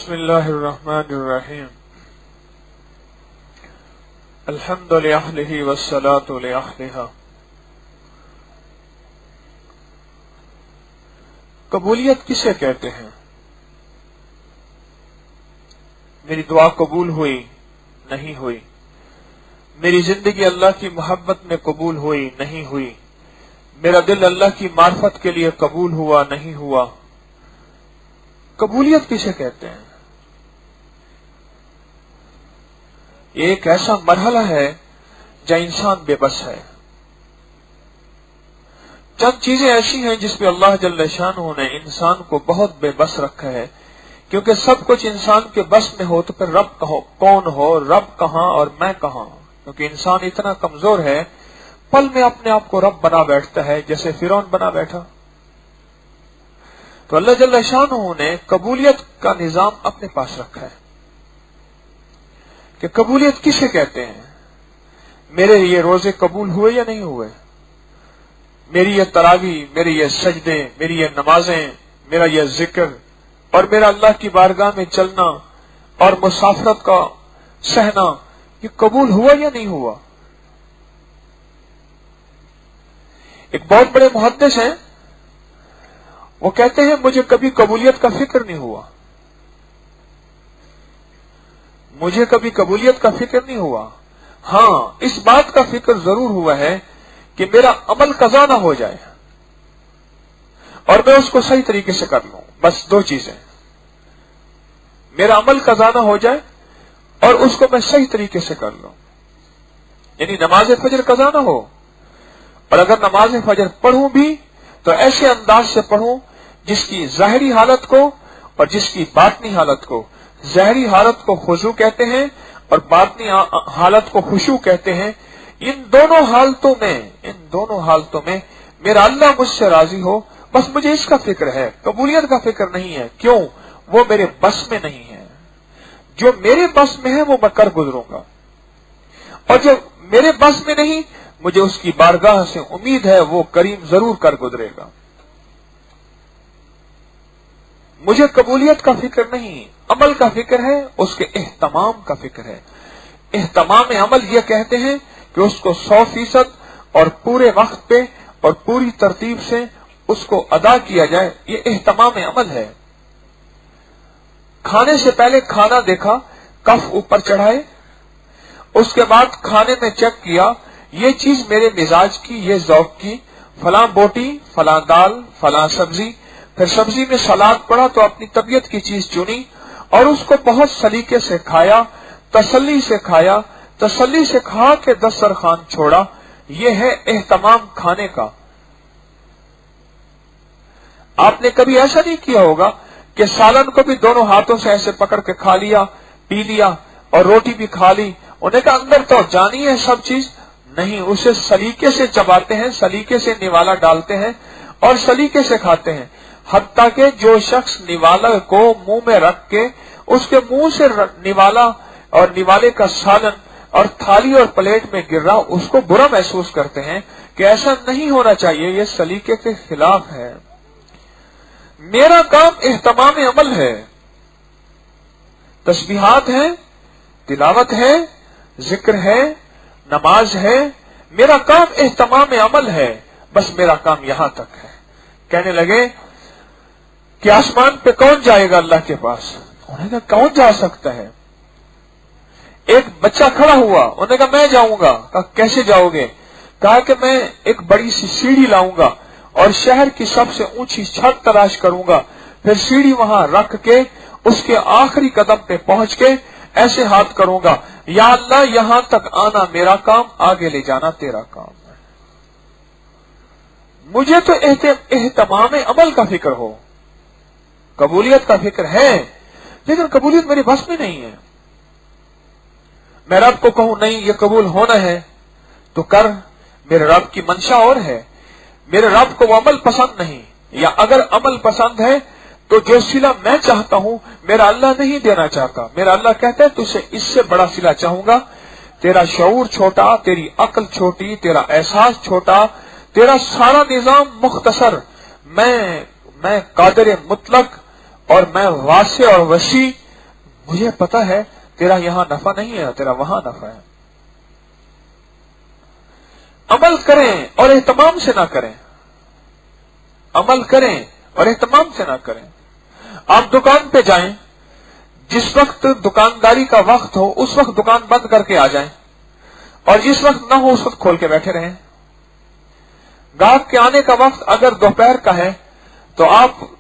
بسم اللہ الرحمن الرحیم الحمد للہ والصلاة لأہلہا۔ قبولیت کسے کہتے ہیں؟ میری دعا قبول ہوئی نہیں ہوئی، میری زندگی اللہ کی محبت میں قبول ہوئی نہیں ہوئی، میرا دل اللہ کی معرفت کے لیے قبول ہوا نہیں ہوا، قبولیت کسے کہتے ہیں؟ یہ ایک ایسا مرحلہ ہے جہاں انسان بے بس ہے۔ چند چیزیں ایسی ہیں جس پہ اللہ جل شانہ نے انسان کو بہت بے بس رکھا ہے، کیونکہ سب کچھ انسان کے بس میں ہو تو پھر رب کون ہو، رب کہاں اور میں کہاں، کیونکہ انسان اتنا کمزور ہے، پل میں اپنے آپ کو رب بنا بیٹھتا ہے جیسے فرعون بنا بیٹھا۔ تو اللہ جل شانہ نے قبولیت کا نظام اپنے پاس رکھا ہے کہ قبولیت کسے کہتے ہیں۔ میرے یہ روزے قبول ہوئے یا نہیں ہوئے، میری یہ تراویح، میری یہ سجدے، میری یہ نمازیں، میرا یہ ذکر اور میرا اللہ کی بارگاہ میں چلنا اور مسافرت کا سہنا، یہ قبول ہوا یا نہیں ہوا۔ ایک بہت بڑے محدث ہیں، وہ کہتے ہیں مجھے کبھی قبولیت کا فکر نہیں ہوا، مجھے کبھی قبولیت کا فکر نہیں ہوا، ہاں اس بات کا فکر ضرور ہوا ہے کہ میرا عمل قضا نہ ہو جائے اور میں اس کو صحیح طریقے سے کر لوں۔ بس دو چیزیں، میرا عمل قضا نہ ہو جائے اور اس کو میں صحیح طریقے سے کر لوں، یعنی نماز فجر قضا نہ ہو، اور اگر نماز فجر پڑھوں بھی تو ایسے انداز سے پڑھوں جس کی ظاہری حالت کو اور جس کی باطنی حالت کو، ظاہری حالت کو خضوع کہتے ہیں اور باطنی حالت کو خشوع کہتے ہیں، ان دونوں حالتوں میں میرا اللہ مجھ سے راضی ہو، بس مجھے اس کا فکر ہے، قبولیت کا فکر نہیں ہے۔ کیوں؟ وہ میرے بس میں نہیں ہے، جو میرے بس میں ہے وہ میں کر گزروں گا، اور جو میرے بس میں نہیں مجھے اس کی بارگاہ سے امید ہے وہ کریم ضرور کر گزرے گا۔ مجھے قبولیت کا فکر نہیں، عمل کا فکر ہے، اس کے اہتمام کا فکر ہے۔ اہتمام عمل یہ کہتے ہیں کہ اس کو 100% اور پورے وقت پہ اور پوری ترتیب سے اس کو ادا کیا جائے، یہ اہتمام عمل ہے۔ کھانے سے پہلے کھانا دیکھا، کف اوپر چڑھائے، اس کے بعد کھانے میں چیک کیا یہ چیز میرے مزاج کی، یہ ذوق کی، فلاں بوٹی، فلاں دال، فلاں سبزی، پھر سبزی میں سلاد پڑا تو اپنی طبیعت کی چیز چنی اور اس کو بہت سلیقے سے کھایا، تسلی سے کھایا، تسلی سے کھا کے دسترخوان چھوڑا، یہ ہے اہتمام کھانے کا۔ آپ نے کبھی ایسا نہیں کیا ہوگا کہ سالن کو بھی دونوں ہاتھوں سے ایسے پکڑ کے کھا لیا، پی لیا اور روٹی بھی کھا لی، انہیں کا اندر تو جانی ہے سب چیز نہیں، اسے سلیقے سے چباتے ہیں، سلیقے سے نوالا ڈالتے ہیں اور سلیقے سے کھاتے ہیں، حتیٰ کہ جو شخص نوالا کو منہ میں رکھ کے اس کے منہ سے نوالا اور نوالے کا سالن اور تھالی اور پلیٹ میں گر رہا، اس کو برا محسوس کرتے ہیں کہ ایسا نہیں ہونا چاہیے، یہ سلیقے کے خلاف ہے۔ میرا کام اہتمام عمل ہے، تسبیحات ہے، تلاوت ہے، ذکر ہے، نماز ہے، میرا کام اہتمام عمل ہے، بس میرا کام یہاں تک ہے۔ کہنے لگے کہ آسمان پہ کون جائے گا اللہ کے پاس؟ انہوں نے کہا کون جا سکتا ہے؟ ایک بچہ کھڑا ہوا، انہوں نے کہا میں جاؤں گا۔ کہا کیسے جاؤ گے؟ کہا کہ میں ایک بڑی سی سیڑھی لاؤں گا اور شہر کی سب سے اونچی چھت تلاش کروں گا، پھر سیڑھی وہاں رکھ کے اس کے آخری قدم پہ پہنچ کے ایسے ہاتھ کروں گا، یا اللہ یہاں تک آنا میرا کام، آگے لے جانا تیرا کام ہے۔ مجھے تو اہتمام عمل کا فکر ہو، قبولیت کا فکر ہے، لیکن قبولیت میرے بس میں نہیں ہے۔ میں رب کو کہوں نہیں یہ قبول ہونا ہے تو کر، میرے رب کی منشا اور ہے، میرے رب کو وہ عمل پسند نہیں، یا اگر عمل پسند ہے تو جو صلہ میں چاہتا ہوں میرا اللہ نہیں دینا چاہتا۔ میرا اللہ کہتا ہے تجھے اس سے بڑا صلہ چاہوں گا، تیرا شعور چھوٹا، تیری عقل چھوٹی، تیرا احساس چھوٹا، تیرا سارا نظام مختصر، میں قادر مطلق اور میں واسع اور وسیع मुझे पता है तेरा यहां नफा नहीं है, तेरा वहां नफा है। अमल करें और एहतमाम से ना करें, अमल करें और एहतमाम से ना करें। आप दुकान पे जाएं, जिस वक्त दुकानदारी का वक्त हो उस वक्त दुकान बंद करके आ जाएं, और जिस वक्त ना हो उस वक्त खोल के बैठे रहें। गाहक के आने का वक्त अगर दोपहर का है तो आप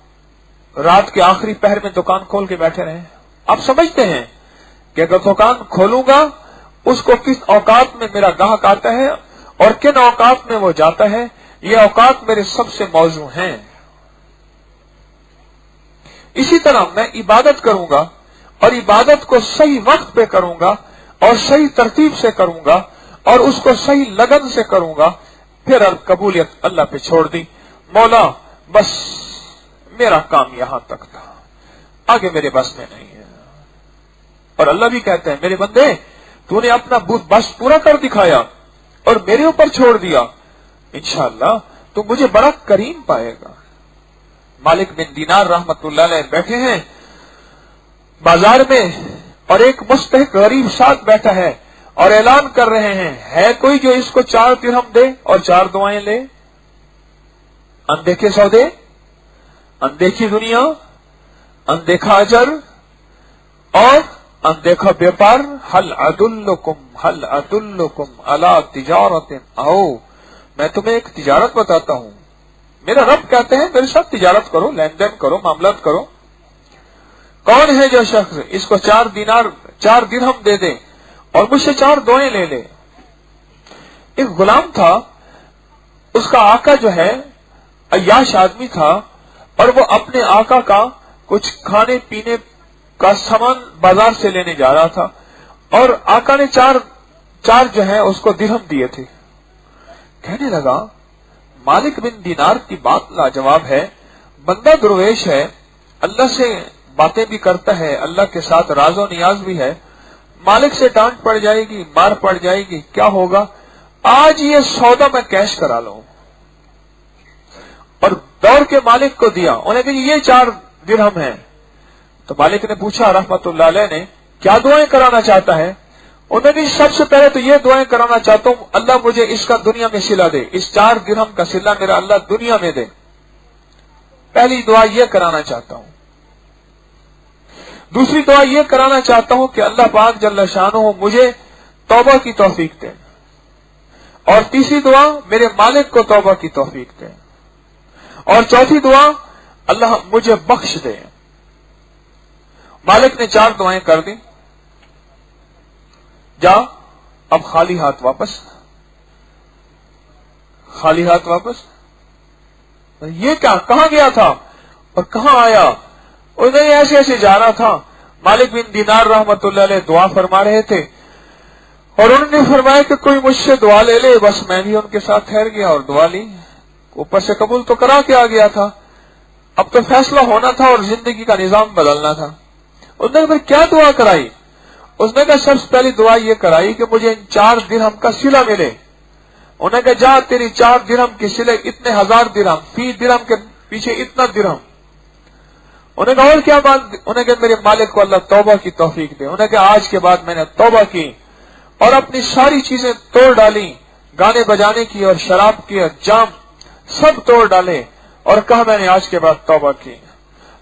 रात के आखिरी पहर में दुकान खोल के बैठे रहें। आप समझते हैं कि अगर दुकान खोलूंगा उसको किस औकात में मेरा ग्राहक आता है और किन औकात में वो जाता है, ये औकात मेरे सबसे मौजू हैं। इसी तरह मैं इबादत करूंगा और इबादत को सही वक्त पे करूंगा और सही तरतीब से करूंगा और उसको सही लगन से करूंगा, फिर कबूलियत अल्लाह पे छोड़ दी। मौला बस मेरा काम यहां तक था, आगे मेरे बस में नहीं है। और अल्लाह भी कहते हैं मेरे बंदे तूने अपना बस पूरा कर दिखाया और मेरे ऊपर छोड़ दिया, इंशाअल्लाह तू मुझे बड़ा करीम पाएगा। मालिक बिन दीनार रहमतुल्लाह अलैह बैठे हैं बाजार में और एक मुस्तहिक गरीब साथ बैठा है और ऐलान कर रहे हैं, है कोई जो इसको 4 दिरहम दे और 4 दुआएं ले? अनदेखे सौदे, अनदेखी दुनिया, अनदेखा अजर और अनदेखा व्यापार। हल अदुल्लुकुम अला तिजारतिन, आओ मैं तुम्हें एक तिजारत बताता हूं। मेरा रब कहते हैं मेरे साथ तिजारत करो, लेन देन करो, मामलात करो। कौन है जो शख्स इसको 4 दिरहम दे दे और मुझसे 4 दुआएं ले ले? एक गुलाम था, उसका आका जो है अय्याश आदमी था और वो अपने आका का कुछ खाने पीने का सामान बाजार से लेने जा रहा था और आका ने 4 जो है उसको दिरहम दिए थे। कहने लगा मालिक बिन दीनार की बात लाजवाब है, बंदा दुर्वेश है, अल्लाह से बातें भी करता है, अल्लाह के साथ राजो नियाज भी है, मालिक से डांट पड़ जाएगी, मार पड़ जाएगी, क्या होगा? आज ये सौदा मैं कैश करा लूं। और दौड़ के मालिक को दिया, उन्हें कहा ये 4 दिरहम है। तो मालिक ने पूछा रहमतुल्लाह अलैह ने, क्या दुआएं कराना चाहता है? उन्होंने सबसे पहले तो ये दुआएं कराना चाहता हूं, अल्लाह मुझे इसका दुनिया में सिला दे, इस 4 दिरहम का सिला मेरा अल्लाह दुनिया में दे। पहली दुआ ये कराना चाहता हूं। दूसरी दुआ ये कराना चाहता हूं कि अल्लाह पाक जल्ल शानुहु मुझे तौबा की तौफीक दे। और तीसरी दुआ मेरे मालिक को तौबा की तौफीक दे। और चौथी दुआ अल्लाह मुझे बख्श दे। मालिक ने 4 दुआएं कर दी, जा अब खाली हाथ वापस, खाली हाथ वापस। ये क्या, कहां गया था और कहां आया? उन्हें ऐसे ऐसे जा रहा था। मालिक बिन दीनार रहमतुल्लाह अलैह दुआ फरमा रहे थे और उन्होंने फरमाया कि कोई मुझसे दुआ ले ले। बस मैं भी उनके साथ ठहर गया और दुआ ली। ऊपर से कबूल तो करा के आ गया था, अब तो फैसला होना था और जिंदगी का निजाम बदलना था। उन्होंने फिर क्या दुआ कराई? उसने कहा सबसे पहली दुआ ये कराई कि मुझे 4 दिरहम का सिला मिले। उन्होंने कहा जा तेरी 4 दिरहम की सिले इतने 1000 दिरहम, फी दिरहम के पीछे इतना दिरहम। उन्हें कहा और क्या बात? उन्हें कहा मेरे मालिक को अल्लाह तौबा की तौफीक दे। उन्हें कहा आज के बाद मैंने तौबा की और अपनी सारी चीजें तोड़ डाली, गाने बजाने की और शराब की और जाम सब तोड़ डाले और कहा मैंने आज के बाद तौबा की।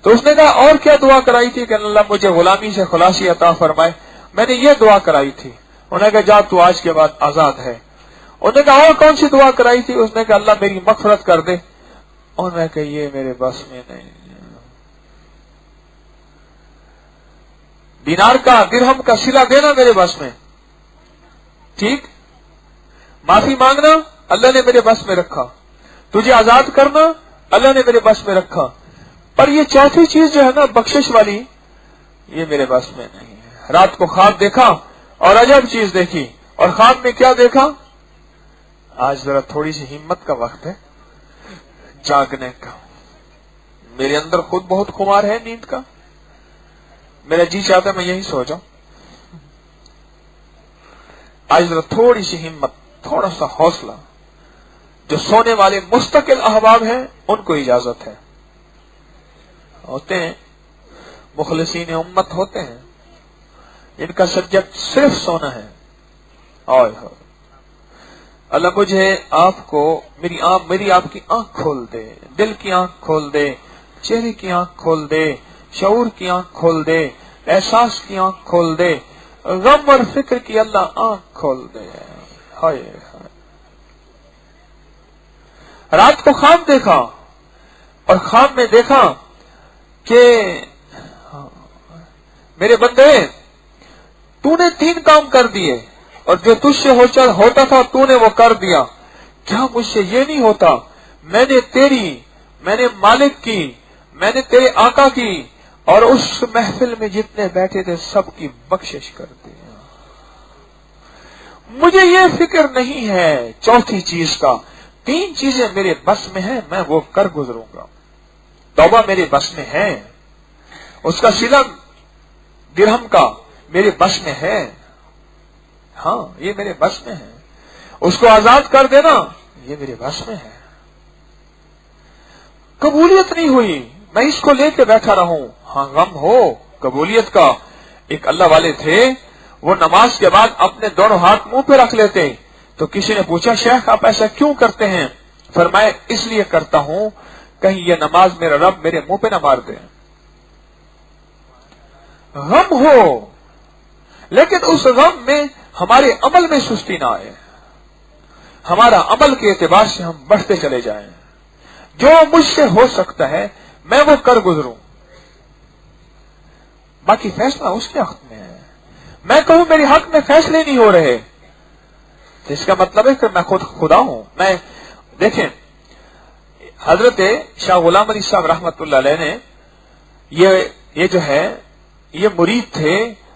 तो उसने कहा और क्या दुआ कराई थी कि अल्लाह मुझे गुलामी से खुलासी अता फरमाए? मैंने ये दुआ कराई थी। उन्होंने कहा जा तू आज के बाद आजाद है। उन्होंने कहा और कौन सी दुआ कराई थी? उसने कहा अल्लाह मेरी मगफरत कर दे। उन्होंने कहा ये मेरे बस में नहीं। दिनार का दिरहम का सिला देना मेरे बस में, ठीक, माफी मांगना अल्लाह ने मेरे बस में रखा, तुझे आजाद करना अल्लाह ने मेरे बस में रखा, पर ये चौथी चीज जो है ना बख्शिश वाली, ये मेरे बस में नहीं है। रात को ख्वाब देखा और अजब चीज देखी। और ख्वाब में क्या देखा? आज जरा थोड़ी सी हिम्मत का वक्त है जागने का। मेरे अंदर खुद बहुत खुमार है नींद का, मेरा जी चाहता मैं यही सो जाऊं। आज जरा थोड़ी सी हिम्मत, थोड़ा सा हौसला। जो सोने वाले मुस्तकिल अहबाब हैं उनको इजाजत है, होते हैं मुखलिसीन उम्मत होते हैं, इनका सब्जेक्ट सिर्फ सोना है। और अल्लाह मुझे आपको मेरी आपकी आंख खोल दे, दिल की आंख खोल दे, चेहरे की आंख खोल दे, शऊर की आंख खोल दे, एहसास की आंख खोल दे, गम और फिक्र की अल्लाह आंख खोल दे। हाय हाय। रात को ख्वाब देखा और ख्वाब में देखा कि मेरे बंदे तूने 3 काम कर दिए और जो तुझसे होता था तूने वो कर दिया। क्या मुझसे ये नहीं होता? मैंने मालिक की, मैंने तेरे आका की और उस महफिल में जितने बैठे थे सबकी बख्शिश कर दी। मुझे ये फिक्र नहीं है चौथी चीज का। 3 चीजें मेरे बस में है, मैं वो कर गुजरूंगा। तौबा मेरे बस में है, उसका सिला दिरहम का मेरे बस में है। हाँ, ये मेरे बस में है। उसको आजाद कर देना ये मेरे बस में है। कबूलियत नहीं हुई, मैं इसको लेके बैठा रहूं। हाँ, गम हो कबूलियत का। एक अल्लाह वाले थे, वो नमाज के बाद अपने दोनों हाथ मुंह पे रख लेते। तो किसी ने पूछा, शेख आप ऐसा क्यों करते हैं? फरमाया, इसलिए करता हूं कहीं ये नमाज मेरा रब मेरे मुंह पे न मार दे। गम हो, लेकिन उस गम में हमारे अमल में सुस्ती ना आए, हमारा अमल के एतबार से हम बढ़ते चले जाएं। जो मुझसे हो सकता है मैं वो कर गुजरूं, बाकी फैसला उसके हक में है। मैं कहूं मेरे हक में फैसले नहीं हो रहे तो इसका मतलब है कि मैं खुद खुदा हूं। मैं देखें, हजरत शाह गुलाम अली साहब रहमतुल्लाह अलैह ने ये जो है ये मुरीद थे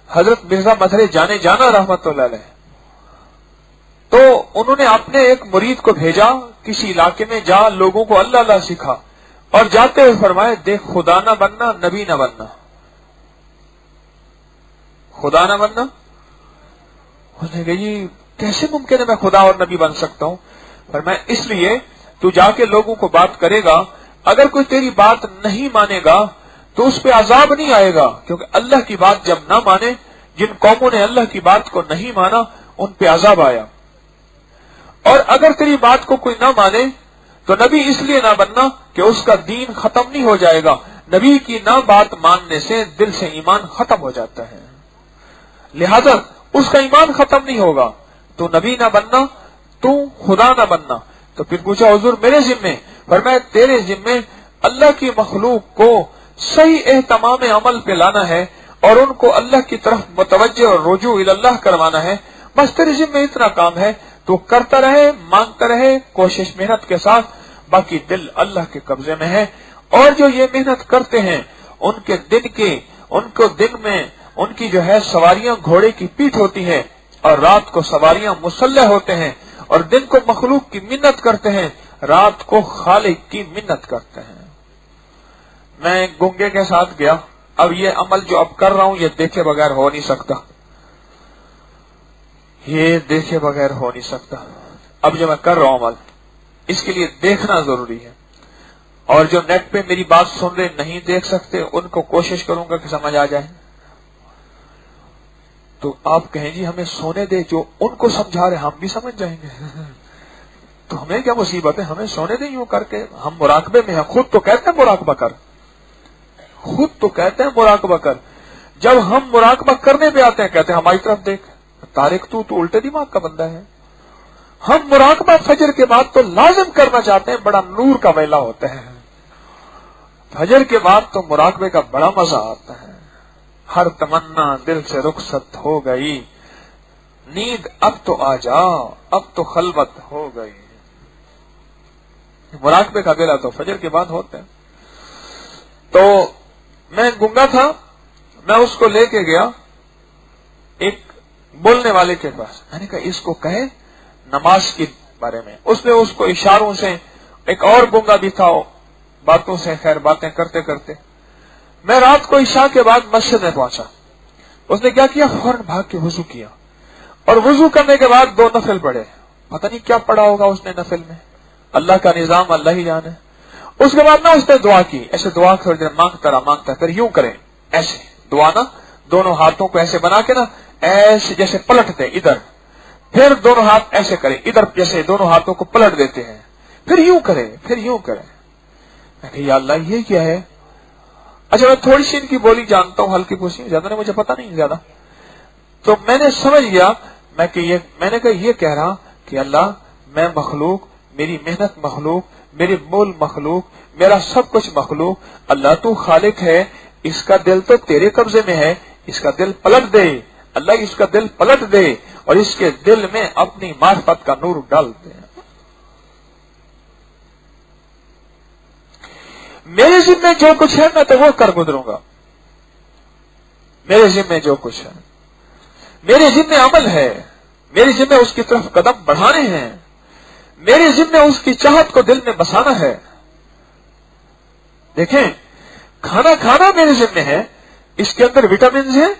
हजरत मिर्जा मजहर जाने जाना रहमतुल्लाह अलैह। तो उन्होंने अपने एक मुरीद को भेजा किसी इलाके में, जा लोगों को अल्लाह अल्लाह सिखा। और जाते हुए फरमाए, देख खुदा ना बनना, नबी ना बनना। खुदा ना बनना। उसने कहा, जी कैसे मुमकिन है मैं खुदा और नबी बन सकता हूं? फरमाया, इसलिए तू जाके लोगों को बात करेगा, अगर कोई तेरी बात नहीं मानेगा तो उस पर अजाब नहीं आएगा, क्योंकि अल्लाह की बात जब ना माने, जिन कौमों ने अल्लाह की बात को नहीं माना उन पे अजाब आया। और अगर तेरी बात को कोई ना माने तो नबी इसलिए ना बनना कि उसका दीन खत्म नहीं हो जाएगा। नबी की ना बात मानने से दिल से ईमान खत्म हो जाता है, लिहाजा उसका ईमान खत्म नहीं होगा। तो नबी ना बनना, तू खुदा ना बनना। तो फिर पूछा, हुजूर मेरे जिम्मे? फरमाया, तेरे जिम्मे अल्लाह की मखलूक को सही एहतमाम अमल पे लाना है और उनको अल्लाह की तरफ मुतवज्जे और रुजू इल्लाह करवाना है। बस तेरे जिम्मे इतना काम है, तो करता रहे, मांगता रहे, कोशिश मेहनत के साथ, बाकी दिल अल्लाह के कब्जे में है। और जो ये मेहनत करते हैं उनको दिन में उनकी जो है सवारियां घोड़े की पीठ होती है और रात को सवारियां मुसल्लह होते हैं, और दिन को मखलूक की मिन्नत करते हैं, रात को खालिक की मिन्नत करते हैं। मैं गूंगे के साथ गया। अब ये अमल जो अब कर रहा हूं ये देखे बगैर हो नहीं सकता, ये देखे बगैर हो नहीं सकता। अब जो मैं कर रहा हूं अमल, इसके लिए देखना जरूरी है। और जो नेट पे मेरी बात सुन रहे नहीं देख सकते उनको कोशिश करूंगा कि समझ आ जाए। तो आप कहें जी हमें सोने दे, जो उनको समझा रहे हम भी समझ जाएंगे तो हमें क्या मुसीबत है, हमें सोने दे यूं करके। हम मुराकबे में हैं, खुद तो कहते हैं मुराकबा कर, खुद तो कहते हैं मुराकबा कर। जब हम मुराकबा करने पे आते हैं कहते हैं हमारी तरफ देख, तारिक तू तो उल्टे दिमाग का बंदा है। हम मुराकबा फजर के बाद तो लाजिम करना चाहते हैं, बड़ा नूर का वेला होता है। फजर के बाद तो मुराकबे का बड़ा मजा आता है। हर तमन्ना दिल से रुखसत हो गई, नींद अब तो आ जाओ, अब तो खलवत हो गई। मुराकबे का वेला तो फजर के बाद होता है। तो मैं गूंगा था, मैं उसको लेके गया एक बोलने वाले के पास। मैंने कहा इसको कहे नमाज के बारे में। उसने उसको इशारों से, एक और गूंगा भी था, बातों से खैर बातें करते करते मैं रात को इशा के बाद मस्जिद में पहुंचा। उसने क्या किया, फौरन भाग के वुजू किया और वुजू करने के बाद 2 नफिल पढ़े। पता नहीं क्या पढ़ा होगा उसने नफिल में, अल्लाह का निजाम अल्लाह ही जाने। उसके बाद ना उसने दुआ की, ऐसे दुआ थोड़ी देर मांगता रहा, यूं करें ऐसे दुआ ना दोनों हाथों को ऐसे बना के ना ऐसे जैसे पलट दे इधर, फिर दोनों हाथ ऐसे करें इधर, जैसे दोनों हाथों को पलट देते हैं, फिर यूं करें, फिर यूं करें। मैं कहा या अल्लाह ये क्या है? अच्छा मैं थोड़ी सी इनकी बोली जानता हूं, हल्की फुल्की, ज्यादा नहीं, मुझे पता नहीं ज्यादा। तो मैंने समझ गया, मैंने कहा ये कह रहा कि अल्लाह मैं मखलूक, मेरी मेहनत मखलूक, मेरे बोल मखलूक, मेरा सब कुछ मखलूक, अल्लाह तू खालिक है, इसका दिल तो तेरे कब्जे में है, इसका दिल पलट दे अल्लाह, इसका दिल पलट दे और इसके दिल में अपनी मार्फत का नूर डाल दे। मेरे जिम्मे जो कुछ है मैं तो वो कर गुजरूंगा, मेरे जिम्मे जो कुछ है, मेरे जिम्मे अमल है, मेरे जिम्मे उसकी तरफ कदम बढ़ाने हैं, मेरे जिम्मे उसकी चाहत को दिल में बसाना है। देखें, खाना खाना मेरे जिम्मे है, इसके अंदर विटामिन है,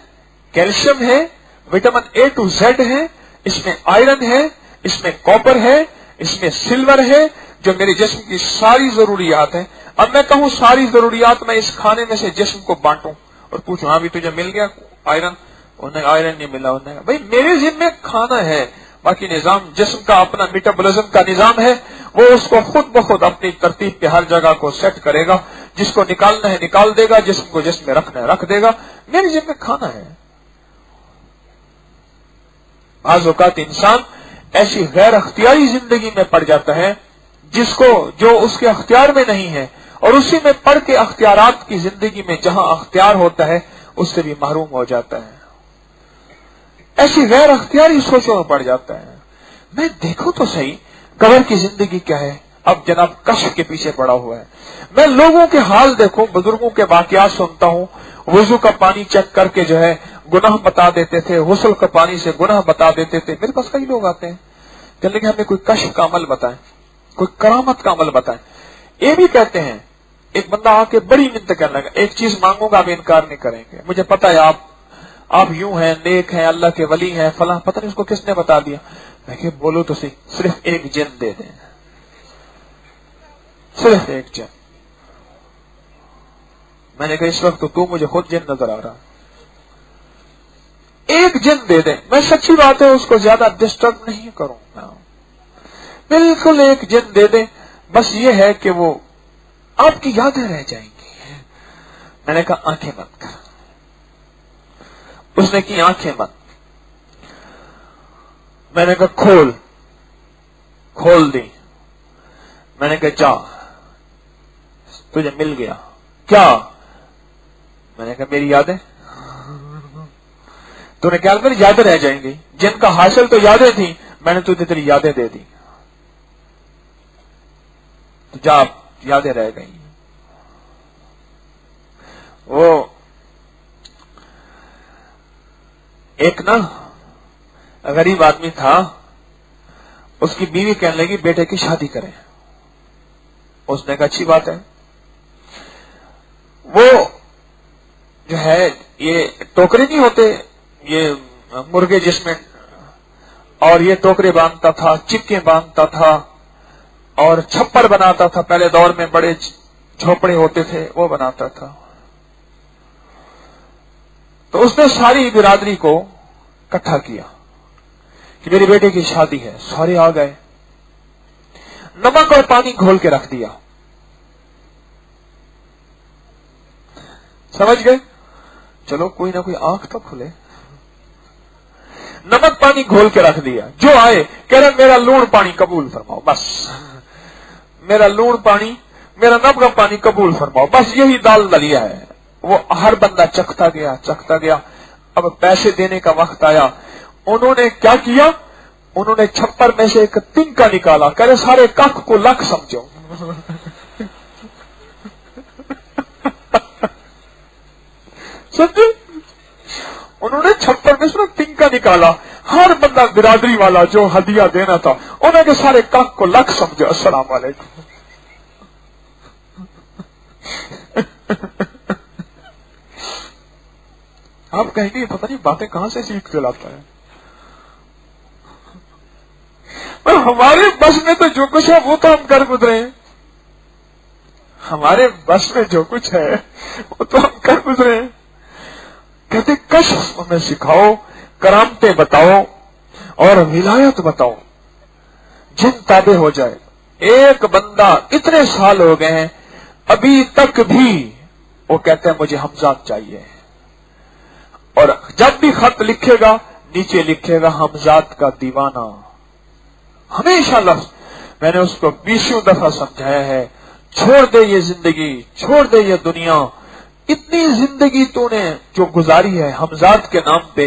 कैल्शियम है, विटामिन ए टू जेड है, इसमें आयरन है, इसमें कॉपर है, इसमें सिल्वर है, जो मेरे जिस्म की सारी जरूरियात है। अब मैं कहूं सारी जरूरियात मैं इस खाने में से जिस्म को बांटूं और पूछूं हाँ भी तुझे मिल गया आयरन? उन्हें आयरन नहीं मिला। उन्हें भाई मेरे जिम्मे खाना है, बाकी निजाम जिस्म का अपना मेटाबॉलिज्म का निजाम है, वो उसको खुद ब खुद अपनी तरतीब पे हर जगह को सेट करेगा, जिसको निकालना है निकाल देगा, जिस्म को जिस्म में रखना है रख देगा। मेरे जिम्मे खाना है। बाज़ औक़ात इंसान ऐसी गैर अख्तियारी जिंदगी में पड़ जाता है जिसको जो उसके अख्तियार में नहीं है, और उसी में पड़ के अख्तियारात की जिंदगी में जहां अख्तियार होता है उससे भी महरूम हो जाता है। ऐसी गैर अख्तियारी सोचों में पड़ जाता है। मैं देखो तो सही कब्र की जिंदगी क्या है। अब जनाब कश्फ के पीछे पड़ा हुआ है। मैं लोगों के हाल देखूं, बुजुर्गों के वाकयात सुनता हूं, वुजू का पानी चेक करके जो है गुनाह बता देते थे, गुस्ल का पानी से गुनाह बता देते थे। मेरे पास कई लोग आते हैं कहने लगे हमें कोई कश्फ का अमल बताएं, कोई करामत का अमल बताएं। ये भी कहते हैं, एक बंदा आके बड़ी मिन्नत करने लगा, एक चीज मांगूंगा आप इनकार नहीं करेंगे, मुझे पता है आप यूं हैं, नेक हैं, अल्लाह के वली हैं, फला, पता नहीं उसको किसने बता दिया। मैं कहा बोलो तो सही, सिर्फ एक जिन दे दें, सिर्फ एक जिन। मैंने कहा इस वक्त तो तू मुझे खुद जिन नजर आ रहा, एक जिन दे दे। मैं सच्ची बात है उसको ज्यादा डिस्टर्ब नहीं करूंगा, बिल्कुल एक जिन दे दे, बस ये है कि वो आपकी यादें रह जाएंगी। मैंने कहा आंखें बंद कर। उसने की आंखें बंद। मैंने कहा खोल दी। मैंने कहा जा तुझे मिल गया। क्या? मैंने कहा मेरी यादें। तूने क्या मेरी यादें रह जाएंगी? जिनका हासिल तो यादें थी, मैंने तुझे तेरी यादें दे दी, तो जा यादें रह गई। वो एक ना गरीब आदमी था, उसकी बीवी कहने लगी बेटे की शादी करें। उसने कहा अच्छी बात है। वो जो है ये टोकरे नहीं होते, ये मुर्गे जिसमें, और ये टोकरे बांधता था, चिक्के बांधता था और छप्पर बनाता था। पहले दौर में बड़े झोपड़े होते थे, वो बनाता था। तो उसने सारी बिरादरी को इकट्ठा किया कि मेरे बेटे की शादी है। सारे आ गए, नमक और पानी घोल के रख दिया। समझ गए? चलो कोई ना कोई आंख तो खुले। नमक पानी घोल के रख दिया। जो आए कह रहे मेरा लूण पानी कबूल फरमाओ, बस मेरा लूण पानी, मेरा नमक पानी कबूल फरमाओ, बस यही दाल दलिया है। वो हर बंदा चखता गया। अब पैसे देने का वक्त आया। उन्होंने क्या किया? उन्होंने छप्पर में से एक तिनका निकाला, कह रहे सारे कख को लख समझो। समझे? उन्होंने छप्पर में से तिनका निकाला। हर बंदा बिरादरी वाला जो हदिया देना था, उन्होंने सारे कख को लख समझो। अस्सलाम वालेकुम। आप कहेंगे पता नहीं बातें कहां से सीख के लाता है। पर हमारे बस में तो जो कुछ है वो तो हम कर गुजरे हैं। हमारे बस में जो कुछ है वो तो हम कर गुजरे हैं। कहते कश्फ हमें सिखाओ, करामतें बताओ और विलायत बताओ, जिन ताबे हो जाए। एक बंदा इतने साल हो गए हैं, अभी तक भी वो कहते हैं मुझे हमजाद चाहिए, और जब भी खत लिखेगा नीचे लिखेगा हमजाद का दीवाना। हमेशा लफ्ज मैंने उसको 20 दफा समझाया है, छोड़ दे ये जिंदगी, छोड़ दे ये दुनिया। इतनी जिंदगी तूने जो गुजारी है हमजाद के नाम पे,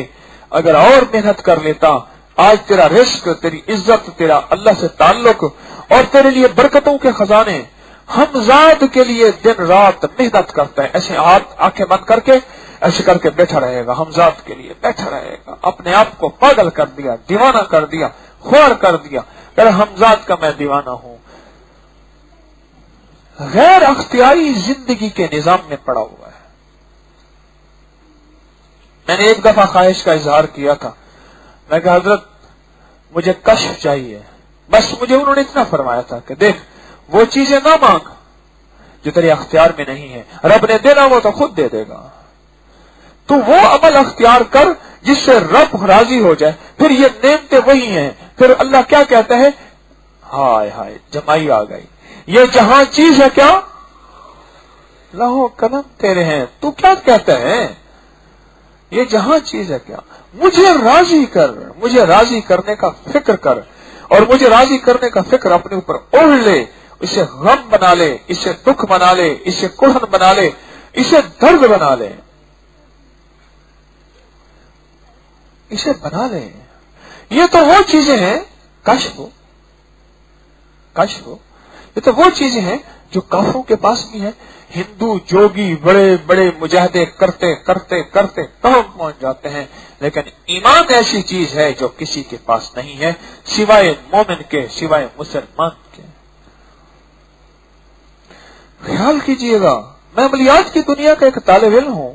अगर और मेहनत कर लेता, आज तेरा रिस्क, तेरी इज्जत, तेरा अल्लाह से ताल्लुक और तेरे लिए बरकतों के खजाने। हमजाद के लिए दिन रात मेहनत करता है, ऐसे हाथ आंखें बंद करके ऐसे करके बैठा रहेगा, हमजाद के लिए बैठा रहेगा। अपने आप को पागल कर दिया, दीवाना कर दिया, ख्वार कर दिया, अरे हमजाद का मैं दीवाना हूं। गैर अख्तियारी जिंदगी के निजाम में पड़ा हुआ है। मैंने एक दफा ख्वाहिश का इजहार किया था, मैं कहा हजरत मुझे कश्फ चाहिए, बस मुझे उन्होंने इतना फरमाया था कि देख वो चीजें ना मांग जो तेरे अख्तियार में नहीं है, रब ने देना वो तो खुद दे देगा। तो वो अमल अख्तियार कर जिससे रब राजी हो जाए। फिर ये नेमतें वही हैं। फिर अल्लाह क्या कहता है, हाय हाय जमाई आ गई, ये जहां चीज है क्या, लाहो कलम तेरे हैं, तू क्या कहता है, ये जहां चीज है क्या, मुझे राजी कर, मुझे राजी करने का फिक्र कर, और मुझे राजी करने का फिक्र अपने ऊपर ओढ़ ले, इसे गम बना ले, इसे दुख बना ले, इसे कुढ़न बना ले, इसे दर्द बना ले, इसे बना ले। ये तो वो चीजें हैं कश्फ, कश्फ ये तो वो चीजें हैं जो काफरों के पास भी है। हिंदू जोगी बड़े बड़े मुजाहिदे करते करते करते कहां पहुंच जाते हैं, लेकिन ईमान ऐसी चीज है जो किसी के पास नहीं है सिवाय मोमिन के, सिवाय मुसलमान के। ख्याल कीजिएगा, मैं अमलियात की दुनिया का एक तालिब इल्म हूं,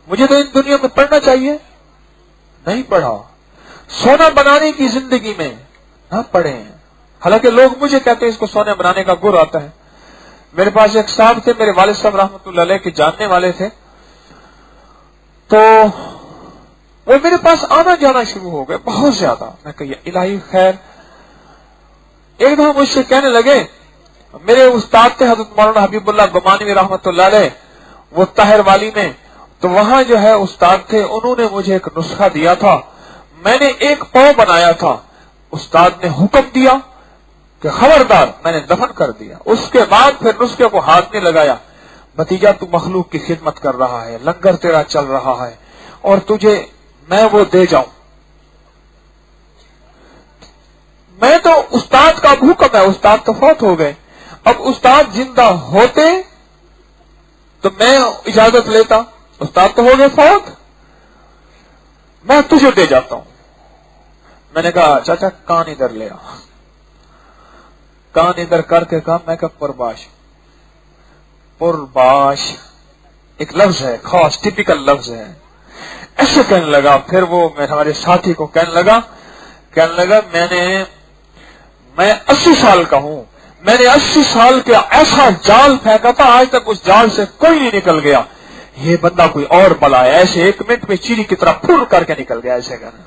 मुझे तो इन दुनिया में पढ़ना चाहिए, नहीं पढ़ा। सोना बनाने की जिंदगी में ना पढ़े, हालांकि लोग मुझे कहते हैं इसको सोने बनाने का गुर आता है। मेरे पास एक साहब थे, मेरे वालिद साहब रहमतुल्लाह अलैह के जानने वाले थे, तो वो मेरे पास आना जाना शुरू हो गए बहुत ज्यादा। मैं कहिए इलाही खैर। एक दफा मुझसे कहने लगे, मेरे उस्ताद थे हजरत मौलाना हबीबुल्लाह गुमानवी रहमतुल्लाह अलैह, वो ताहिर वाली में, तो वहां जो है उस्ताद थे, उन्होंने मुझे एक नुस्खा दिया था। मैंने एक पाव बनाया था, उस्ताद ने हुक्म दिया कि खबरदार, मैंने दफन कर दिया। उसके बाद फिर नुस्खे को हाथ में लगाया, भतीजा तू मखलूक की खिदमत कर रहा है, लंगर तेरा चल रहा है, और तुझे मैं वो दे जाऊं। मैं तो उस्ताद का हुक्म है, उस्ताद तो फौत हो गए, अब उस्ताद जिंदा होते तो मैं इजाजत लेता, उस्ताद तो हो गए फौत, मैं तुझे दे जाता हूं। मैंने कहा चाचा कान इधर ले आ, कान इधर करके कहा, मैं कहा पुरबाश, पुरबाश एक लफ्ज है, खास टिपिकल लफ्ज है, ऐसे कहने लगा। फिर वो मैं हमारे साथी को कहने लगा मैं 80 साल का हूं, मैंने 80 साल का ऐसा जाल फेंका था, आज तक उस जाल से कोई नहीं निकल गया। ये बंदा कोई और बला है, ऐसे 1 मिनट में चीरी की तरह फुर करके निकल गया ऐसे कहना।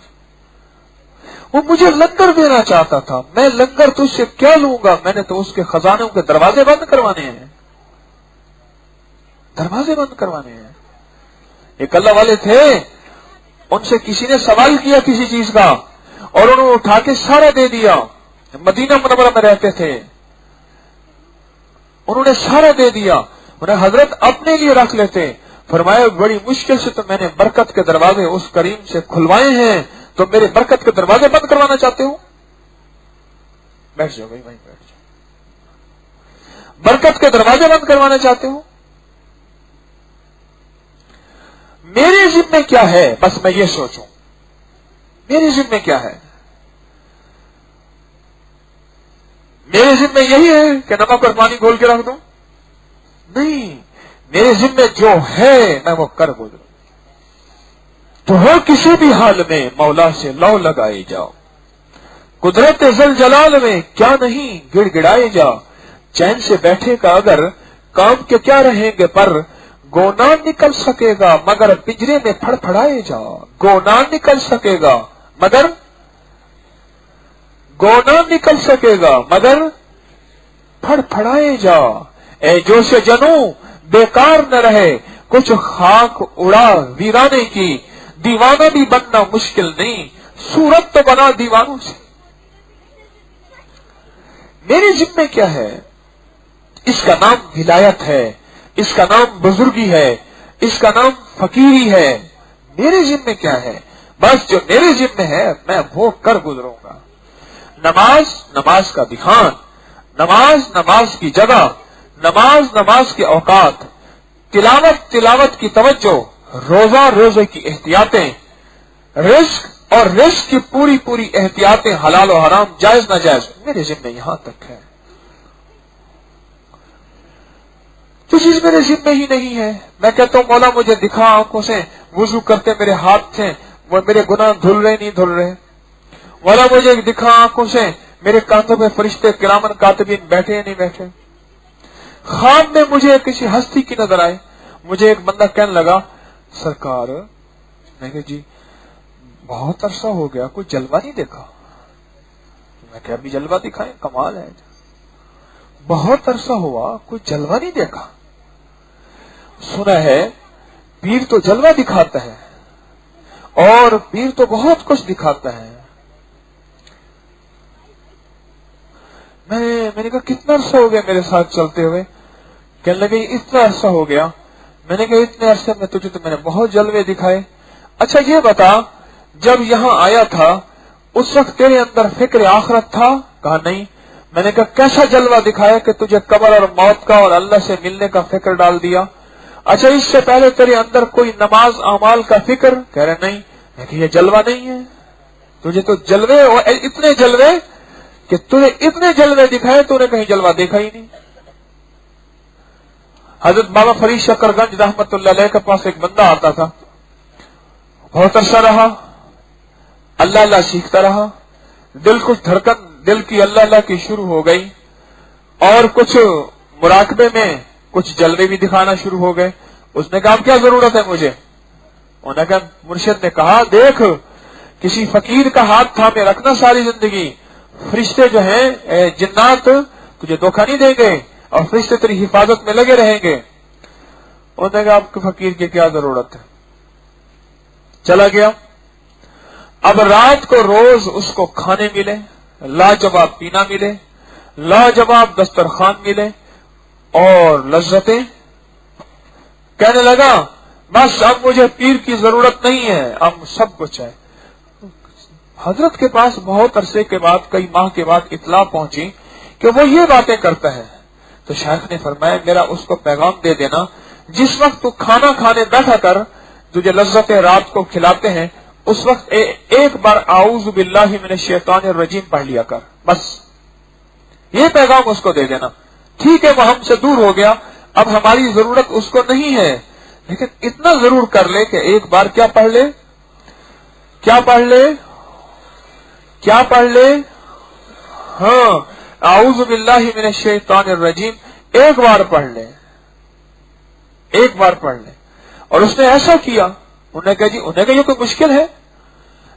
वो मुझे लंगर देना चाहता था, मैं लंगर तुझसे क्या लूंगा, मैंने तो उसके खजानों के दरवाजे बंद करवाने हैं, दरवाजे बंद करवाने हैं। एक अल्लाह वाले थे, उनसे किसी ने सवाल किया किसी चीज का, और उन्होंने उठा के सारा दे दिया। मदीना मुनव्वरा में रहते थे, उन्होंने सारा दे दिया। उन्हें हजरत अपने लिए रख लेते, फरमाया बड़ी मुश्किल से तो मैंने बरकत के दरवाजे उस करीम से खुलवाए हैं, तो मेरे बरकत के दरवाजे बंद करवाना चाहते हो? बैठ जाओ भाई, वहीं बैठ जाओ। बरकत के दरवाजे बंद करवाना चाहते हो? मेरे जिम्मे क्या है, बस मैं ये सोचूं, मेरे जिम्मे क्या है? मेरे जिम्मे यही है कि नमक और पानी घोल के रख दूं? नहीं, मेरे जिम्मे जो है मैं वो कर गुजरूं। तो हो किसी भी हाल में मौला से लौ लगाए जाओ, कुदरत जल जलाल में क्या नहीं गिड़गिड़ाए जाओ। चैन से बैठे का अगर काम के क्या रहेंगे पर, गो ना निकल सकेगा मगर पिंजरे में फड़फड़ाए जा। गो ना निकल सकेगा मगर, गो ना निकल सकेगा मगर फड़फड़ाए जा। ए जोश जनू बेकार न रहे, कुछ खाक उड़ा वीराने की। दीवाना भी बनना मुश्किल नहीं, सूरत तो बना दीवानों से। मेरे जिम्मे क्या है? इसका नाम विलायत है, इसका नाम बुजुर्गी है, इसका नाम फकीरी है। मेरे जिम्मे क्या है? बस जो मेरे जिम्मे है मैं वो कर गुजरूंगा। नमाज नमाज का ध्यान, नमाज नमाज की जगह, नमाज नमाज के औकात, तिलावत तिलावत की तवज्जो, रोजा रोजे की एहतियातें, रिस्क और रिस्क की पूरी पूरी एहतियातें, हलाल और हराम, जायज नाजायज, मेरे जिम्मे यहां तक है। तो चीज मेरे जिम्मे ही नहीं है। मैं कहता हूं मौला मुझे दिखा आंखों से, वुजू करते मेरे हाथ से वो मेरे गुनाह धुल रहे नहीं धुल रहे। मौला मुझे दिखा आंखों से, मेरे कांधों पे फरिश्ते किरामन कातिबीन बैठे या नहीं बैठे। ख्वाब में मुझे किसी हस्ती की नजर आए, मुझे एक बंदा कहने लगा सरकार, मैं कहा जी बहुत अरसा हो गया कोई जलवा नहीं देखा। मैं क्या अभी जलवा दिखाएं, कमाल है। बहुत अरसा हुआ कोई जलवा नहीं देखा। सुना है पीर तो जलवा दिखाता है और पीर तो बहुत कुछ दिखाता है। मैंने कहा कितना अरसा हो गया मेरे साथ चलते हुए? कहने लगे इतना अरसा हो गया। मैंने कहा इतने अरसे में तुझे तो मैंने बहुत जलवे दिखाए। अच्छा ये बता, जब यहां आया था उस वक्त तेरे अंदर फिक्र आखिरत था? कहा नहीं। मैंने कहा कैसा जलवा दिखाया कि तुझे कब्र और मौत का और अल्लाह से मिलने का फिक्र डाल दिया? अच्छा इससे पहले तेरे अंदर कोई नमाज अमाल का फिक्र? कह रहे नहीं। मैं कहा ये जलवा नहीं है, तुझे तो जलवे और इतने जलवे कि तुझे इतने जलवे दिखाए, तूने कहीं जलवा देखा ही नहीं। हजरत बाबा फरीद शकरगंज रहमतुल्लाह अलैह के पास एक बंदा आता था, बहुत अरसा रहा, अल्लाह अल्लाह सीखता रहा, दिल कुछ धड़कन दिल की अल्लाह अल्लाह की शुरू हो गई और कुछ मुराकबे में कुछ जलवे भी दिखाना शुरू हो गए। उसने कहा क्या जरूरत है मुझे? उन्होंने कहा, मुर्शिद ने कहा देख किसी फकीर का हाथ थामे रखना सारी जिंदगी, फरिश्ते जो हैं जिन्नात तुझे धोखा नहीं देंगे और फरिश्ते तेरी हिफाजत में लगे रहेंगे। उन्होंने कहा आपके फकीर की क्या जरूरत है? चला गया। अब रात को रोज उसको खाने मिले, लाजवाब पीना मिले, लाजवाब दस्तरखान मिले और लज्जतें। कहने लगा बस अब मुझे पीर की जरूरत नहीं है, अब सब कुछ है। हजरत के पास बहुत अरसे के बाद, कई माह के बाद इत्तला पहुंची कि वो ये बातें करता है। तो शेख ने फरमाया मेरा उसको पैगाम दे देना, जिस वक्त तू खाना खाने बैठा कर, तुझे लज्जतें रात को खिलाते हैं, उस वक्त एक बार आऊज़ु बिल्लाहि मिनश शैतानिर रजीम पढ़ लिया कर। बस ये पैगाम उसको दे देना। ठीक है वो हमसे दूर हो गया, अब हमारी जरूरत उसको नहीं है, लेकिन इतना जरूर कर ले कि एक बार क्या पढ़ ले, क्या पढ़ ले, क्या पढ़ ले? हाँ, आऊज़ु बिल्लाहि मिनश शैतानिर रजीम एक बार पढ़ ले, एक बार पढ़ ले। और उसने ऐसा किया। उन्हें कहा जी, उन्हें कहा ये कोई मुश्किल है?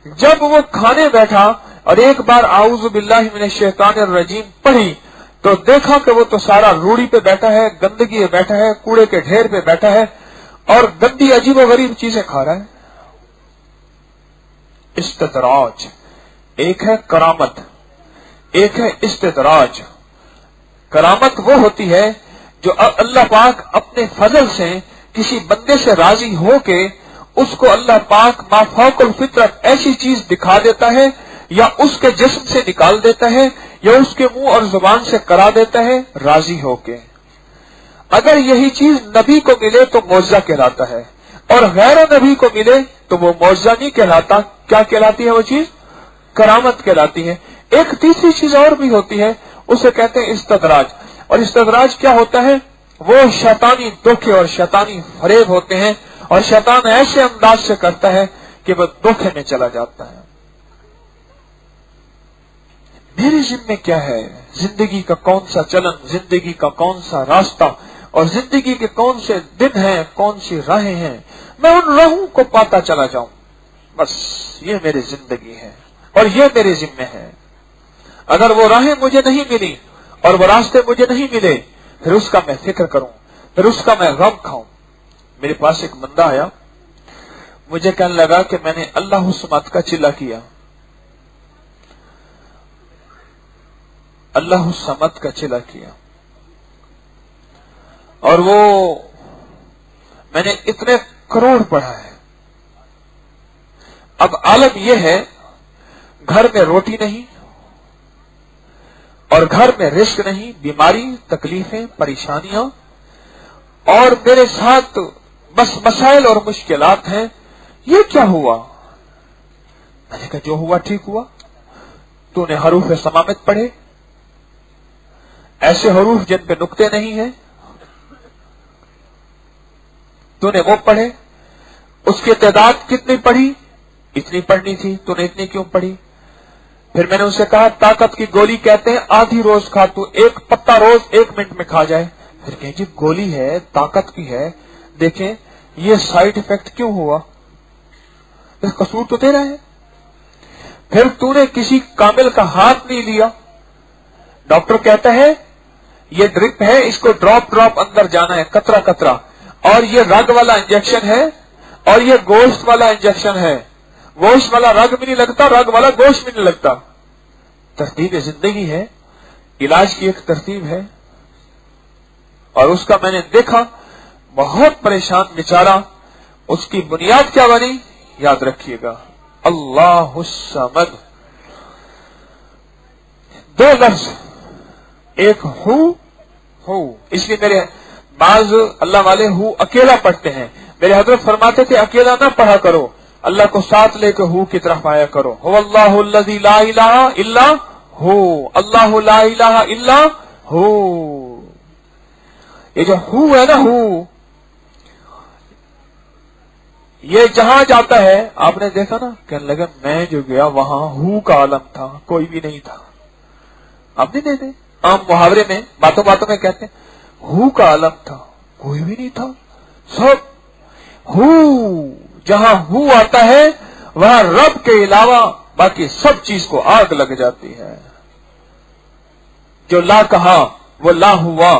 जब वो खाने बैठा और एक बार आऊज़ु बिल्लाहि मिनश शैतानिर रजीम पढ़ी तो देखा कि वो तो सारा रूढ़ी पे बैठा है, गंदगी पे बैठा है, कूड़े के ढेर पे बैठा है और गंदी अजीबोगरीब चीजें खा रहा है। इस्तिदराज एक है करामत, एक है इस्तिदराज। करामत वो होती है जो अल्लाह पाक अपने फजल से किसी बंदे से राजी हो के उसको अल्लाह पाक माफौकुल फितरत ऐसी चीज दिखा देता है या उसके जिस्म से निकाल देता है या उसके मुंह और जुबान से करा देता है राजी होके। अगर यही चीज नबी को मिले तो मौजज़ा कहलाता है और गैर नबी को मिले तो वो मौजज़ा नहीं कहलाता। क्या कहलाती है वो चीज? करामत कहलाती है। एक तीसरी चीज और भी होती है, उसे कहते हैं इस्तदराज। और इस्तदराज क्या होता है? वो शैतानी धोखे और शैतानी फरेब होते हैं और शैतान ऐसे अंदाज से करता है कि वह धोखे में चला जाता है। मेरे जिम्मे क्या है? जिंदगी का कौन सा चलन, जिंदगी का कौन सा रास्ता, और जिंदगी के कौन से दिन हैं, कौन सी राहें हैं, मैं उन राहों को पाता चला जाऊं। बस ये मेरी जिंदगी है और ये मेरे जिम्मे है। अगर वो राहें मुझे नहीं मिली और वो रास्ते मुझे नहीं मिले, फिर उसका मैं फिक्र करूं, फिर उसका मैं गम खाऊं। मेरे पास एक बंदा आया, मुझे कहने लगा कि मैंने अल्लाह समद का चिल्ला किया, अल्लाह समद का चिल्ला किया, और वो मैंने इतने करोड़ पढ़ा है। अब आलम यह है, घर में रोटी नहीं और घर में रिस्क नहीं, बीमारी, तकलीफें, परेशानियां, और मेरे साथ बस मसाइल और मुश्किलात हैं। ये क्या हुआ? मैंने कहा जो हुआ ठीक हुआ। तूने हरूफ समामित पढ़े, ऐसे हरूफ जिन पे नुक्ते नहीं है, तूने वो पढ़े। उसकी तादाद कितनी पढ़ी? इतनी पढ़नी थी, तूने इतनी क्यों पढ़ी? फिर मैंने उसे कहा ताकत की गोली कहते हैं, आधी रोज खा, तू एक पत्ता रोज 1 मिनट में खा जाए। फिर कहें जी गोली है, ताकत की है, देखें ये साइड इफेक्ट क्यों हुआ? कसूर तो तेरा है। फिर तूने किसी कामिल का हाथ नहीं लिया। डॉक्टर कहता है ये ड्रिप है, इसको ड्रॉप ड्रॉप अंदर जाना है, कतरा कतरा, और ये रग वाला इंजेक्शन है और ये गोश्त वाला इंजेक्शन है। गोश्त वाला रग भी नहीं लगता, रग वाला गोश्त भी नहीं लगता। तरतीब जिंदगी है, इलाज की एक तरतीब है। और उसका मैंने देखा, बहुत परेशान बेचारा। उसकी बुनियाद क्या बनी? याद रखिएगा, अल्लाहु समद। 2 लफ्ज, एक हु, इसलिए मेरे बाज अल्लाह वाले हु अकेला पढ़ते हैं। मेरे हजरत फरमाते थे अकेला ना पढ़ा करो, अल्लाह को साथ लेकर हु की तरफ आया करो। हो अल्लाहु अल्लज़ी ला इलाहा इल्ला हु, अल्लाहु ला इलाहा इल्ला हु। ये जो हु है ना, हु, ये जहां जाता है, आपने देखा ना, कहने लगे मैं जो गया वहां हु का आलम था, कोई भी नहीं था। आप नहीं देते, आम मुहावरे में बातों बातों में कहते हैं हु का आलम था, कोई भी नहीं था, सब हु। जहां हु आता है वहां रब के अलावा बाकी सब चीज को आग लग जाती है। जो ला कहा वो ला हुआ,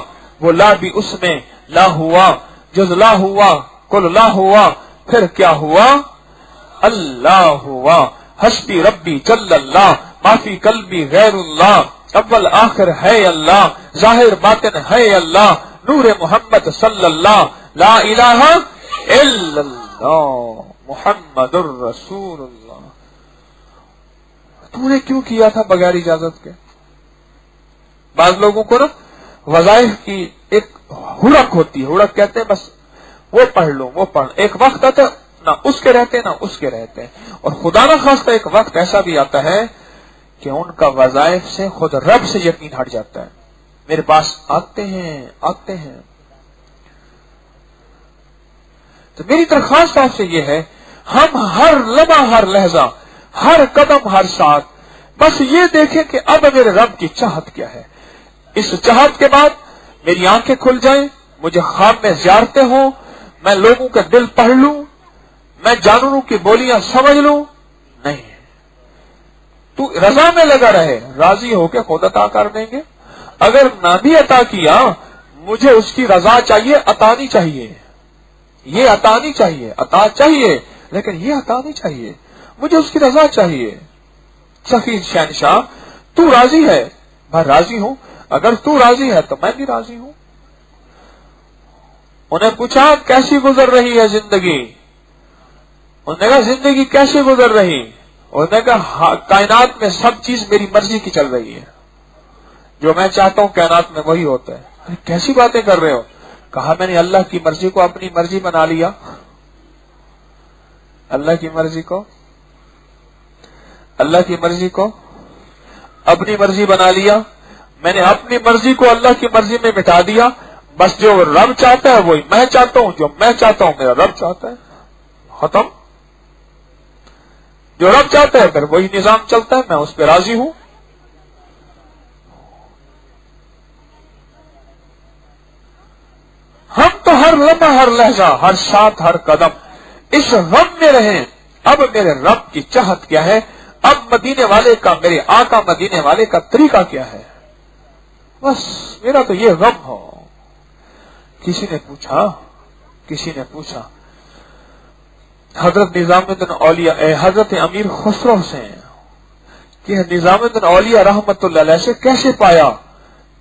वो ला भी उसमें ला हुआ, जो ला हुआ कुल ला हुआ, फिर क्या हुआ? अल्लाह हुआ। हस्बी रब्बी जल्लल्लाह, माफी कल्बी गैरुल्लाह, अव्वल आखिर है अल्लाह, जाहिर बातिन है अल्लाह, नूर मोहम्मद सल्लल्लाह, ला इलाहा इल्लल्लाह मुहम्मदुर रसूलुल्लाह। तूने क्यों किया था बगैर इजाजत के? बाज लोगों को ना वज़ाइफ की एक हुड़क होती है, हुड़क कहते हैं बस वो पढ़ लो, वो पढ़। एक वक्त आता ना उसके रहते ना उसके रहते, और खुदा ना खास्ता एक वक्त ऐसा भी आता है कि उनका वज़ाइफ से खुद रब से यकीन हट जाता है। मेरे पास आते हैं। तो मेरी दरख्वास्त आपसे ये है, हम हर लम्हा, हर लहजा, हर कदम, हर साथ बस ये देखें कि अब मेरे रब की चाहत क्या है। इस चाहत के बाद मेरी आंखें खुल जाएं, मुझे ख्वाब में ज़ियारतें हो, मैं लोगों के दिल पढ़ लूं, मैं जानवरों की बोलियां समझ लूं। नहीं, तू रजा में लगा रहे, राजी होके खुद अता कर देंगे। अगर ना भी अता किया, मुझे उसकी रजा चाहिए, अता नहीं चाहिए। ये अता नहीं चाहिए, अता चाहिए लेकिन ये अता नहीं चाहिए, मुझे उसकी रजा चाहिए। सखी शहनशाह, तू राजी है? मैं राजी हूं। अगर तू राजी है तो मैं भी राजी हूं। उन्हें पूछा कैसी गुजर रही है जिंदगी? उन्होंने कहा जिंदगी कैसे गुजर रही? उन्होंने कहा कायनात में सब चीज मेरी मर्जी की चल रही है, जो मैं चाहता हूं कायनात में वही होता है। अरे कैसी बातें कर रहे हो? कहा मैंने अल्लाह की मर्जी को अपनी मर्जी बना लिया। अल्लाह की मर्जी को अपनी मर्जी बना लिया। मैंने अपनी मर्जी को अल्लाह की मर्जी में मिटा दिया। बस जो रब चाहता है वही मैं चाहता हूं, जो मैं चाहता हूं मेरा रब चाहता है। खत्म। जो रब चाहता है फिर वही निजाम चलता है, मैं उस पर राजी हूं। हर लहजा, हर साथ, हर कदम इस गम में रहें। अब मेरे रब की चाहत क्या है, अब मदीने वाले का, मेरे आका मदीने वाले का तरीका क्या है, बस मेरा तो ये गम हो। किसी ने पूछा हजरत निजामुद्दीन औलिया, हजरत अमीर खुसरो से कि निजामुद्दीन औलिया रहमतुल्लाह अलैह से कैसे पाया?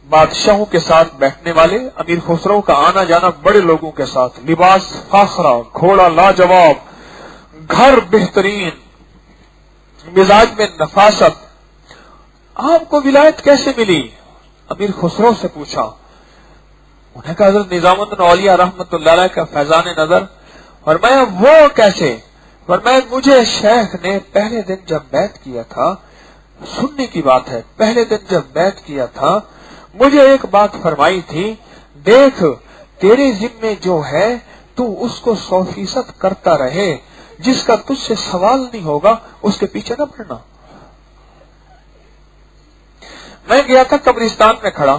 बादशाहों के साथ बैठने वाले अमीर खुसरो का आना जाना बड़े लोगों के साथ, लिबास फाखरा, घोड़ा लाजवाब, घर बेहतरीन, मिजाज में नफासत, आपको विलायत कैसे मिली? अमीर खुसरो से पूछा। उन्हें कहा हजरत निजामुद्दीन औलिया रहमतुल्लाह अलैह का फैजान नजर। और मैं वो कैसे? और मैं, मुझे शेख ने पहले दिन जब बैत किया था, सुनने की बात है, पहले दिन जब बैत किया था मुझे एक बात फरमाई थी, देख तेरे जिम्मे जो है तू उसको 100% करता रहे, जिसका तुझसे सवाल नहीं होगा उसके पीछे न पड़ना। मैं गया था कब्रिस्तान में खड़ा,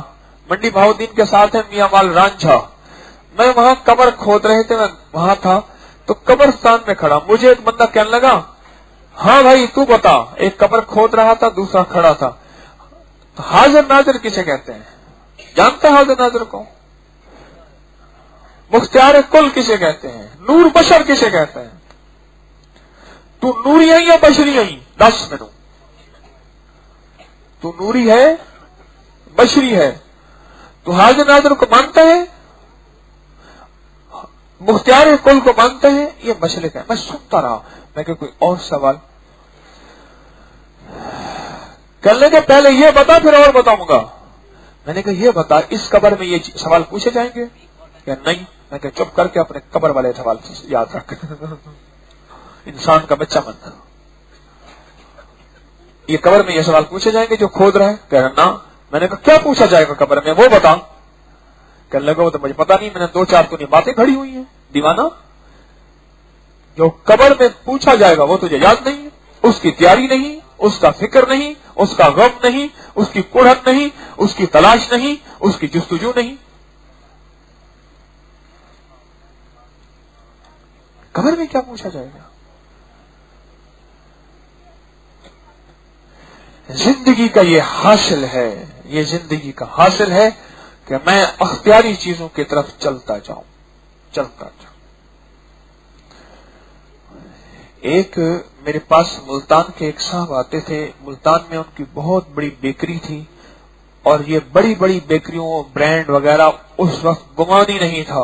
मंडी भाउद्दीन के साथ है मियां माल रांझा, मैं वहां कब्र खोद रहे थे, मैं वहां था तो कब्रिस्तान में खड़ा, मुझे एक बंदा कहने लगा, हाँ भाई तू बता, एक कब्र खोद रहा था, दूसरा खड़ा था, तो हाजिर नाजिर किसे कहते हैं? जानते हैं हाजिर नाजिर को? मुख्तियार कुल किसे कहते हैं? नूर बशर किसे कहते हैं? तू नूरी है या बशरी है? दस मैनू, तू नूरी है बशरी है? तू हाजिर नाजिर को मानता है, मुख्तियार कुल को मानते हैं, ये मसले का है। मैं सुनता रहा, मैं क्या कोई और सवाल करने के पहले ये बता फिर और बताऊंगा। मैंने कहा ये बता, इस कब्र में ये सवाल पूछे जाएंगे या नहीं? मैं कहा चुप करके अपने कब्र वाले सवाल याद रख। इंसान का बच्चा मन, ये कब्र में ये सवाल पूछे जाएंगे जो खोद रहा है? कह रहा ना। मैंने कहा क्या पूछा जाएगा कब्र में, वो बता। कहने लगा वो तो मुझे पता नहीं, मैंने 2-4 तो नहीं बातें खड़ी हुई है दीवाना, जो कब्र में पूछा जाएगा वो तुझे याद नहीं है, उसकी तैयारी नहीं, उसका फिक्र नहीं, उसका गम नहीं, उसकी कुढ़त नहीं, उसकी तलाश नहीं, उसकी जुस्तजू नहीं। कब्र में क्या पूछा जाएगा? जिंदगी का ये हासिल है, ये जिंदगी का हासिल है कि मैं अख्तियारी चीजों की तरफ चलता जाऊं। एक मेरे पास मुल्तान के एक साहब आते थे, मुल्तान में उनकी बहुत बड़ी बेकरी थी, और ये बड़ी बड़ी बेकरियों, ब्रांड वगैरह उस वक्त गुमान ही नहीं था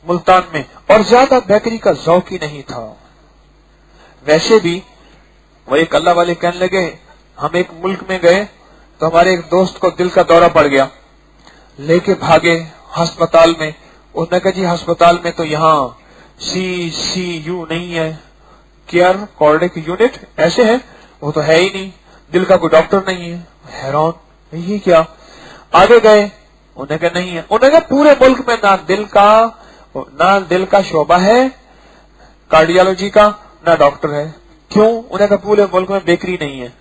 मुल्तान में, और ज्यादा बेकरी का जौक ही नहीं था। वैसे भी वो एक अल्लाह वाले कहने लगे, हम एक मुल्क में गए तो हमारे एक दोस्त को दिल का दौरा पड़ गया, लेके भागे अस्पताल में। उसने कहा जी अस्पताल में तो यहाँ CCU नहीं है, केयर कार्डिक यूनिट ऐसे है, वो तो है ही नहीं, दिल का कोई डॉक्टर नहीं है। हैरान, ये क्या? आगे गए, उन्हें कहा नहीं है। उन्हें कहा पूरे मुल्क में ना दिल का शोबा है कार्डियोलॉजी का, ना डॉक्टर है। क्यों? उन्हें कहा पूरे मुल्क में बेकरी नहीं है।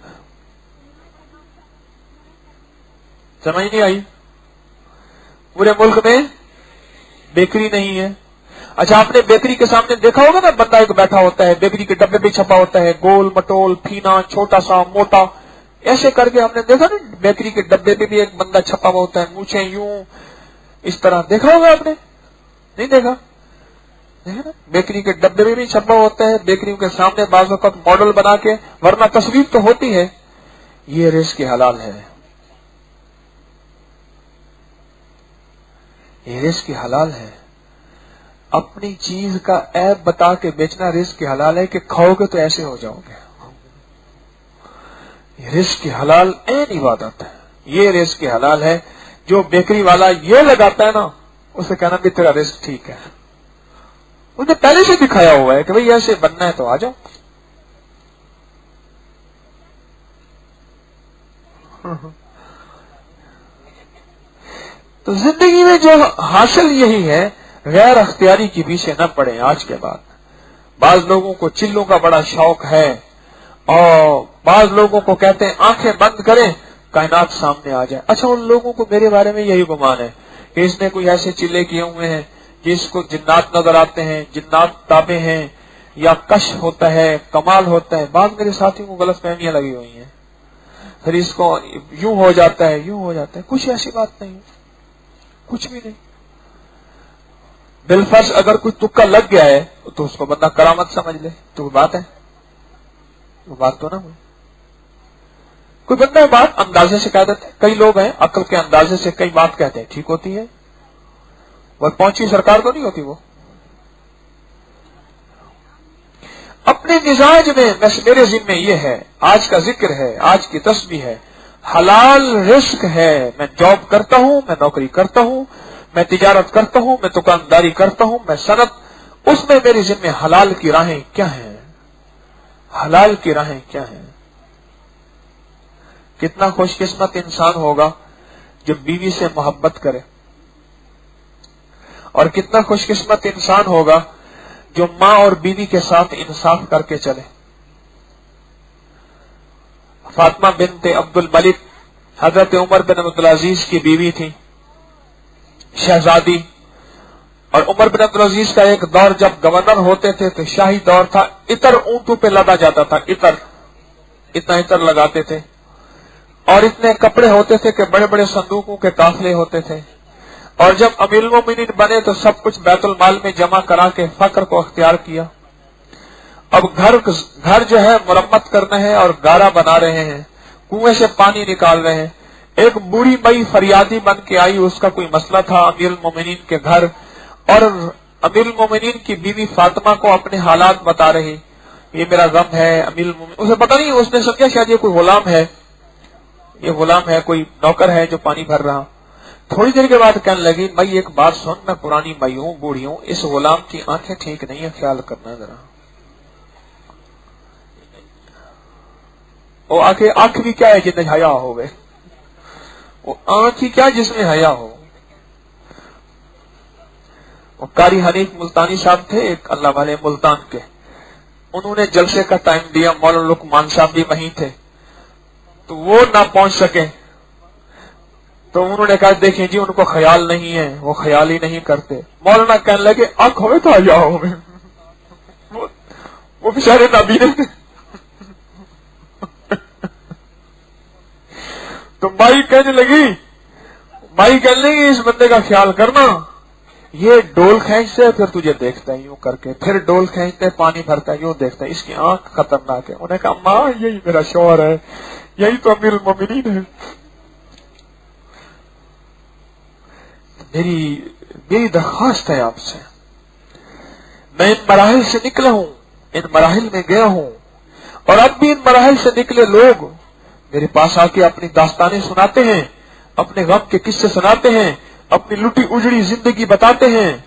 समझ नहीं आई? पूरे मुल्क में बेकरी नहीं है। अच्छा, आपने बेकरी के सामने देखा होगा ना, बंदा एक बैठा होता है, बेकरी के डब्बे पे छपा होता है, गोल मटोल फीना, छोटा सा मोटा, ऐसे करके आपने देखा ना, बेकरी के डब्बे पे भी एक बंदा छपा हुआ होता है, मूछे यूं इस तरह, देखा होगा आपने? नहीं देखा? ना? बेकरी के डब्बे में भी छपा होता है, बेकरियों के सामने बाज़ वक़्त मॉडल बना के, वरना तस्वीर तो होती है। ये रिस्क हलाल है, ये रिस्क हलाल है। अपनी चीज का ऐब बता के बेचना रिस्क हलाल है कि खाओगे तो ऐसे हो जाओगे। ये रिस्क हलाल ऐन इबादत है, ये रिस्क हलाल है। जो बेकरी वाला ये लगाता है ना, उसे कहना भी तेरा रिस्क ठीक है, उसने पहले से दिखाया हुआ है कि भाई ऐसे बनना है तो आ जाओ। तो जिंदगी में जो हासिल यही है, गैर अख्तियारी के पीछे न पड़े। आज के बाद बाज लोगों को चिल्लों का बड़ा शौक है, और बाज लोगों को कहते हैं आंखें बंद करें कायनात सामने आ जाए। अच्छा, उन लोगों को मेरे बारे में यही गुमान है कि इसने कोई ऐसे चिल्ले किए हुए हैं कि इसको जिन्नात नजर आते हैं, जिन्नात ताबे हैं, या कश होता है, कमाल होता है। बाद मेरे साथियों को गलत फहमियां लगी हुई हैं, फिर इसको यूं हो जाता है, यूं हो जाता है। कुछ ऐसी बात नहीं, कुछ भी नहीं। बिलफर्ज अगर कोई तुक्का लग गया है तो उसको बंदा करामत समझ ले, तो बात है, वो बात तो ना हुई। कोई बंदा बात अंदाजे से कह देते, कई लोग हैं अक्ल के अंदाजे से कई बात कहते हैं, ठीक होती है, वो पहुंची सरकार तो नहीं होती। वो अपने मिजाज में मेरे जिम्मे ये है, आज का जिक्र है, आज की तस्बीह है, हलाल रिस्क है। मैं जॉब करता हूं, मैं नौकरी करता हूं, मैं तिजारत करता हूं, मैं दुकानदारी करता हूं, मैं सनत, उसमें मेरे जिम्मे हलाल की राहें क्या हैं, हलाल की राहें क्या हैं। कितना खुशकिस्मत इंसान होगा जो बीवी से मोहब्बत करे, और कितना खुशकिस्मत इंसान होगा जो मां और बीवी के साथ इंसाफ करके चले। फातिमा बिनते अब्दुल मलिक हजरत उमर बिन अब्दुल अजीज की बीवी थी, शहजादी। और उमर बिन अब्दुल अजीज का एक दौर जब गवर्नर होते थे तो शाही दौर था, इतर ऊंटों पे लदा जाता था, इतर, इतना इतर लगाते थे, और इतने कपड़े होते थे कि बड़े बड़े संदूकों के काफिले होते थे। और जब अमीरुल मोमिनीन बने तो सब कुछ बैतुल माल में जमा करा के फक्र को अख्तियार किया। अब घर जो है मुरम्मत करना है और गारा बना रहे हैं, कुएं से पानी निकाल रहे हैं। एक बूढ़ी मई फरियादी बन के आई, उसका कोई मसला था अमीरुल मोमिनीन के घर, और अमीरुल मोमिनीन की बीवी फातिमा को अपने हालात बता रही, ये मेरा गम है। अमीरुल मोमिनीन उसे पता नहीं, उसने समझा शायद ये कोई गुलाम है, ये गुलाम है, कोई नौकर है जो पानी भर रहा। थोड़ी देर के बाद कहने लगी, मैं एक बात सुन, मैं पुरानी मई हूं, बूढ़ी हूं, इस गुलाम की आंखें ठीक नहीं है, ख्याल करना जरा। वो आंख भी क्या है जिसमें हया हो गए, वो आंख ही क्या जिसमें हया हो। वो कारी हनीफ मुल्तानी साहब थे, एक अल्लाह वाले मुल्तान के, उन्होंने जलसे का टाइम दिया, मौलाना लुकमान साहब भी वहीं थे, तो वो ना पहुंच सके, तो उन्होंने कहा देखें जी उनको ख्याल नहीं है, वो ख्याल ही नहीं करते। मौलाना कहने लगे आंख हमें तो आ जाओ हमें, वो बेचारे नाबीने थे। तो माई कहने लगी इस बंदे का ख्याल करना, ये डोल खींचते फिर तुझे देखता है यूं करके, फिर डोल खींचते पानी भरता है यूं देखता है, इसकी आंख खतरनाक है। उन्होंने कहा माँ यही मेरा शौहर है, यही तो अमीरुल मोमिनीन है। मेरी दरख्वास्त है आपसे, मैं इन मराहिल से निकला हूं, इन मराहिल में गया हूं, और अब भी इन मराहिल से निकले लोग मेरे पास आके अपनी दास्तानें सुनाते हैं, अपने गम के किस्से सुनाते हैं, अपनी लुटी उजड़ी जिंदगी बताते हैं।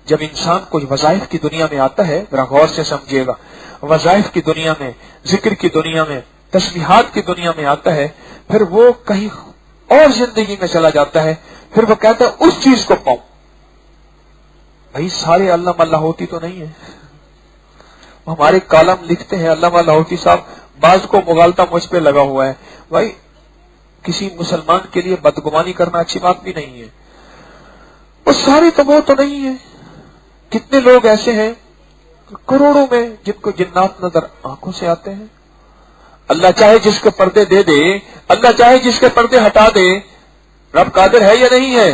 जब इंसान कुछ वज़ाइफ की दुनिया में आता है, जरा गौर से समझिएगा, वज़ाइफ की दुनिया में, जिक्र की दुनिया में, तस्बीहात की दुनिया में आता है, फिर वो कहीं और जिंदगी में चला जाता है, फिर वो कहता है उस चीज को पाऊं। भाई सारे अल्लाह मल्ला होती तो नहीं है, हमारे कॉलम लिखते हैं अल्लाह मल्ला होती साहब, बाज को मुगालता मुझ पे लगा हुआ है। भाई किसी मुसलमान के लिए बदगुमानी करना अच्छी बात भी नहीं है, वो सारे तो वो तो नहीं है। कितने लोग ऐसे हैं करोड़ों में जिनको जिन्नात नजर आंखों से आते हैं। अल्लाह चाहे जिसके पर्दे दे दे, अल्लाह चाहे जिसके पर्दे हटा दे, रब कादिर है या नहीं है?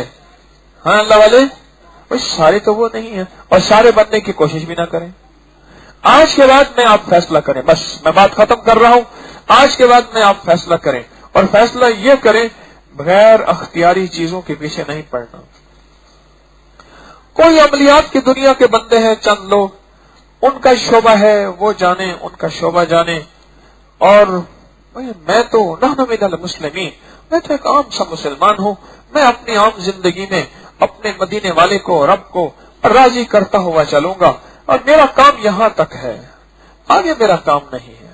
हाँ अल्लाह वाले, भाई सारे तो वो नहीं है, और सारे बनने की कोशिश भी ना करें। आज के बाद में आप फैसला करें, बस मैं बात खत्म कर रहा हूं। आज के बाद में आप फैसला करें, और फैसला ये करें बगैर अख्तियारी चीजों के पीछे नहीं पड़ना। कोई अमलियात की दुनिया के बंदे हैं चंद लोग, उनका शोबा है वो जाने, उनका शोबा जाने, और मैं तो नहनु मिनल मुस्लिमीन, मैं तो एक आम सा मुसलमान हूं, मैं अपनी आम जिंदगी में अपने मदीने वाले को, रब को राजी करता हुआ चलूंगा, और मेरा काम यहां तक है, आगे मेरा काम नहीं है।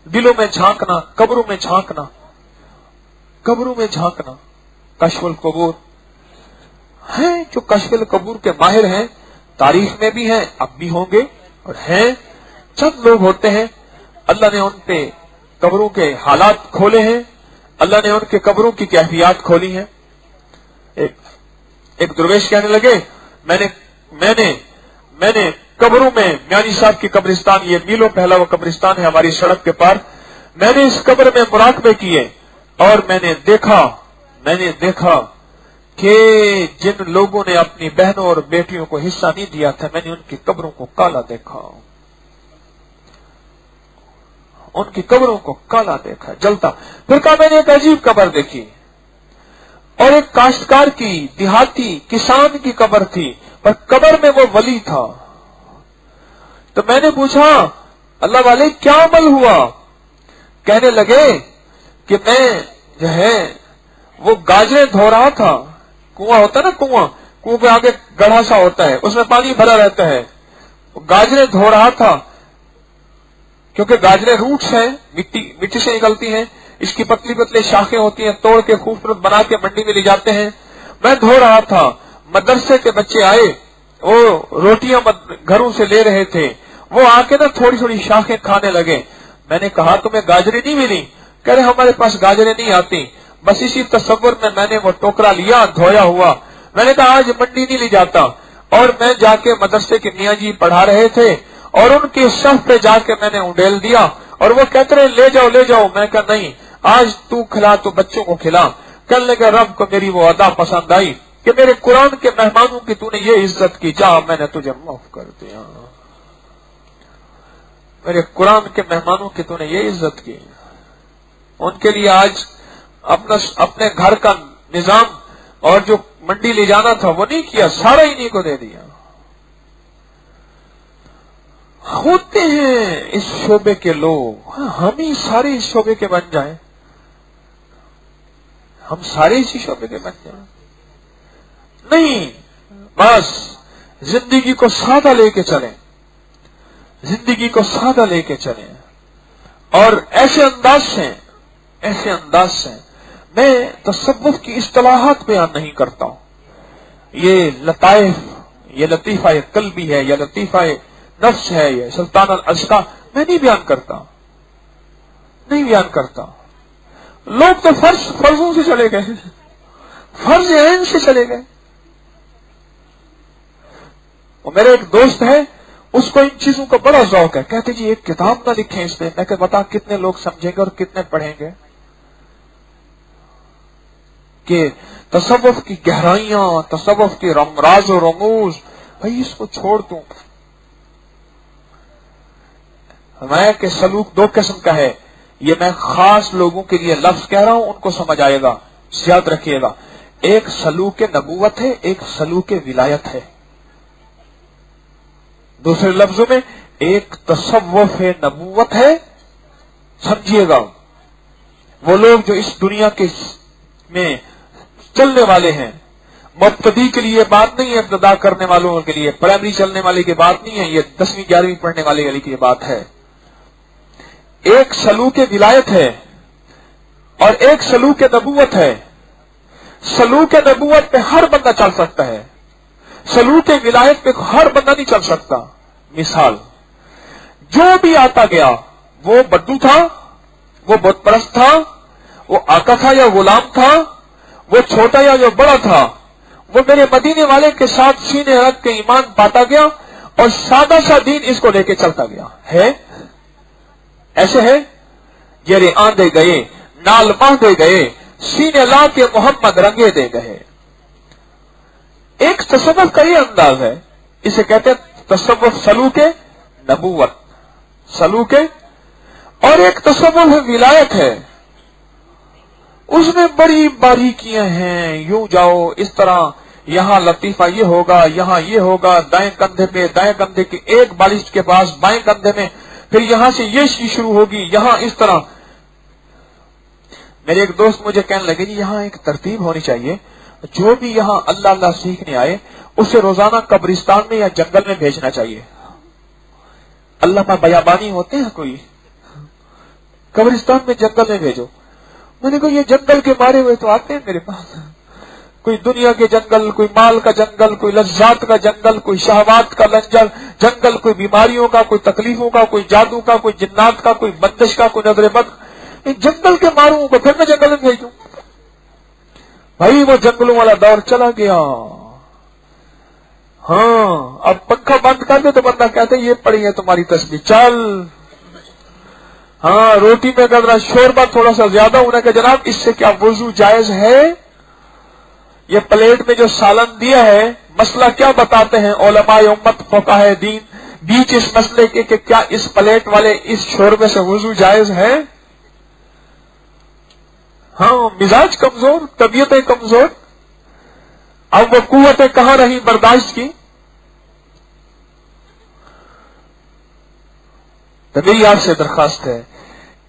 दिलों में झांकना, कब्रों में झांकना, कब्रों में झांकना। कश्फुल कबूर हैं जो कश्फुल कबूर के माहिर हैं, तारीख में भी हैं, अब भी होंगे, और हैं चंद लोग होते हैं, अल्लाह ने उन पे कब्रों के हालात खोले हैं, अल्लाह ने उनके कब्रों की कैफियत खोली है। एक दुर्वेश कहने लगे, मैंने कब्रों में मियानी साहब की कब्रिस्तान, ये मीलों पहला वो कब्रिस्तान है हमारी सड़क के पार, मैंने इस कब्र में मुराकबे किए और मैंने देखा कि जिन लोगों ने अपनी बहनों और बेटियों को हिस्सा नहीं दिया था, मैंने उनकी कब्रों को काला देखा, उनकी कब्रों को काला देखा, जलता। फिर कहा मैंने एक अजीब कब्र देखी और एक काश्तकार की, देहाती किसान की कब्र थी, पर कब्र में वो वली था। तो मैंने पूछा अल्लाह वाले क्या अमल हुआ? कहने लगे कि मैं जो है वो गाजरें धो रहा था, कुआं होता है ना, कुआं के आगे गड्ढा सा होता है, उसमें पानी भरा रहता है, गाजरें धो रहा था, क्योंकि गाजरें रूट्स हैं, मिट्टी से निकलती हैं, इसकी पतली पतली शाखें होती हैं, तोड़ के खूबसूरत बना के मंडी में ले जाते हैं। मैं धो रहा था, मदरसे के बच्चे आए, वो रोटियां घरों से ले रहे थे, वो आके ना थोड़ी थोड़ी शाखें खाने लगे। मैंने कहा तुम्हें गाजरें नहीं मिली? कह रहे हमारे पास गाजरें नहीं आती। बस इसी तस्वर में मैंने वो टोकरा लिया धोया हुआ। मैंने कहा आज मंडी नहीं ले जाता, और मैं जाके मदरसे के मियाँ जी पढ़ा रहे थे और उनके सफ पे जाके मैंने उंडेल दिया, और वो कहते रहे ले जाओ ले जाओ। मैं कहा नहीं, आज तू खिला तो बच्चों को खिला। कल लगा रब को मेरी वो अदा पसंद आई कि मेरे कुरान के मेहमानों की तूने ये इज्जत की, जा मैंने तुझे माफ कर दिया। मेरे कुरान के मेहमानों की तूने ये इज्जत की। उनके लिए आज अपने घर का निजाम और जो मंडी ले जाना था वो नहीं किया, सारा इन्हीं को दे दिया। होते हैं इस शोबे के लोग, हम ही सारे इस शोबे के बन जाएं, हम सारे इसी शोबे के बन जाएं। नहीं, बस जिंदगी को सादा लेके चलें, जिंदगी को सादा लेके चलें, और ऐसे अंदाज से मैं तसव्वुफ की इस्तिलाहात बयान नहीं करता हूं। ये लताइफ, ये लतीफा कल्बी है, या लतीफा नफ्स है, ये सुल्तान अल अश्का, मैं नहीं बयान करता। लोग तो फर्जों से चले गए, फर्ज ऐन से चले गए। और मेरा एक दोस्त है, उसको इन चीजों का बड़ा शौक है। कहते जी एक किताब ना लिखें इस पे। मैं कहता बता कितने लोग समझेंगे और कितने पढ़ेंगे कि तसव्वुफ की गहराइयां, तसव्वुफ की राज और रमूज, भाई इसको छोड़ दूं। मैं के सलूक दो किस्म का है, ये मैं खास लोगों के लिए लफ्ज कह रहा हूं, उनको समझ आएगा, याद रखिएगा। एक सलूक नबूवत है, एक सलूक विलायत है। दूसरे लफ्जों में एक तसव्वुफ नबूवत है। समझिएगा, वो लोग जो इस दुनिया के में चलने वाले हैं, मुब्तदी के लिए बात नहीं है, इब्तिदा करने वालों के लिए, प्राइमरी चलने वाले की बात नहीं है, ये 10वीं 11वीं पढ़ने वाले की बात है। एक सलूक विलायत है और एक सलूक नबूवत है। सलूक नबूवत पे हर बंदा चल सकता है, सलूक विलायत पे हर बंदा नहीं चल सकता। मिसाल, जो भी आता गया वो बद्दू था, वो बुत परस्त था, वो आका था या गुलाम था, वो छोटा या जो बड़ा था, वो मेरे मदीने वाले के साथ सीने रख के ईमान पाता गया और सादा सा दीन इसको लेके चलता गया है। ऐसे है, जेरे आंधे गए, नाल बांधे गए, सीने ला के मोहम्मद रंगे दे गए। एक तसव्वुफ का ये अंदाज है, इसे कहते हैं तसव्वुफ सलूके नबूवत, सलूके। और एक तसव्वुफ विलायत है, उसमें बड़ी बारीकियां हैं। यूं जाओ इस तरह, यहां लतीफा ये होगा, यहां ये होगा, दाएं कंधे पे, दाएं कंधे के एक बालिश के पास बाएं कंधे में, फिर यहां से ये शुरू होगी, यहां इस तरह। मेरे एक दोस्त मुझे कहने लगे जी यहां एक तरतीब होनी चाहिए, जो भी यहां अल्लाह अल्लाह सीखने आए उसे रोजाना कब्रिस्तान में या जंगल में भेजना चाहिए। अल्लाह पर बयाबानी होते हैं कोई, कब्रिस्तान में जंगल में भेजो। मैंने कहा ये जंगल के मारे हुए तो आते हैं मेरे पास, कोई दुनिया के जंगल, कोई माल का जंगल, कोई लज्जात का जंगल, कोई शहवात का जंगल, कोई बीमारियों का, कोई तकलीफों का, कोई जादू का, कोई जिन्नात का, कोई बंदिश का, कोई नजर बद। जंगल के मारूं को फिर मैं जंगल में भेज दूं। भाई वो जंगलों वाला दौर चला गया। हाँ, अब पंखा बंद कर दे तो बंदा कहते ये पड़ी है तुम्हारी तस्बीह, चल। हाँ, रोटी में अगर शोरबा थोड़ा सा ज्यादा होने का, जनाब इससे क्या वुजू जायज है? ये प्लेट में जो सालन दिया है, मसला क्या बताते हैं उलमाए उम्मत फुकाहे दीन बीच इस मसले के कि क्या इस प्लेट वाले इस शोरबे से वुजू जायज है? हाँ, मिजाज कमजोर, तबीयतें कमजोर, अब वो कुव्वतें कहां रही बर्दाश्त की? तो मेरी आपसे दरखास्त है,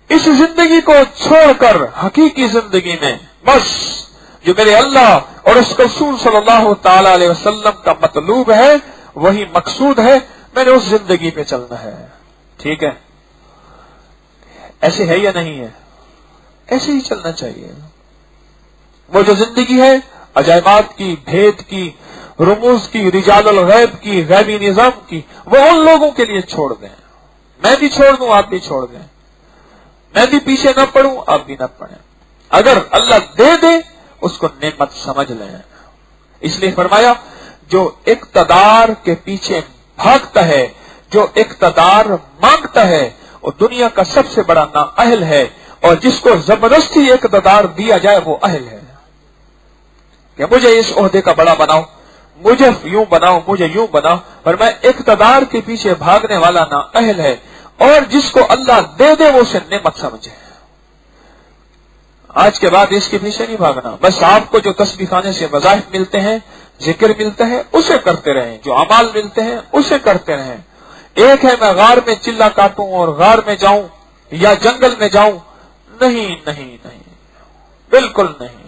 इस जिंदगी को छोड़कर हकीकी जिंदगी में बस जो मेरे अल्लाह और उसके रसूल सल्लल्लाहु ताला अलैहि वसल्लम का मतलूब है वही मकसूद है, मैंने उस जिंदगी पे चलना है। ठीक है, ऐसे है या नहीं है? ऐसे ही चलना चाहिए। वो जो जिंदगी है अजायबात की, भेद की, रुमूज की, रिजालुल गैब की, गैबी निजाम की, वो उन लोगों के लिए छोड़ दें। मैं भी छोड़ दूं, आप भी छोड़ दें। मैं भी पीछे न पड़ूं, आप भी न पड़े। अगर अल्लाह दे दे उसको नेमत समझ लें। इसलिए फरमाया जो इक्तदार के पीछे भागता है, जो इक्तदार मांगता है, वो दुनिया का सबसे बड़ा नाअहल है, और जिसको जबरदस्ती इक्तदार दिया जाए वो अहल है कि मुझे इस ओहदे का बड़ा बनाओ, मुझे यूं बनाओ, मुझे यूं बनाओ, पर मैं इक्तदार के पीछे भागने वाला नाअहल है। और जिसको अल्लाह दे दे वो उसे नेमत समझे। आज के बाद इसके पीछे नहीं भागना, बस आपको जो तस्बीह खाने से वज़ाइफ मिलते हैं, जिक्र मिलते हैं, उसे करते रहें, जो अमाल मिलते हैं उसे करते रहें। एक है मैं गार में चिल्ला काटूं और गार में जाऊं या जंगल में जाऊं, नहीं नहीं नहीं, बिल्कुल नहीं।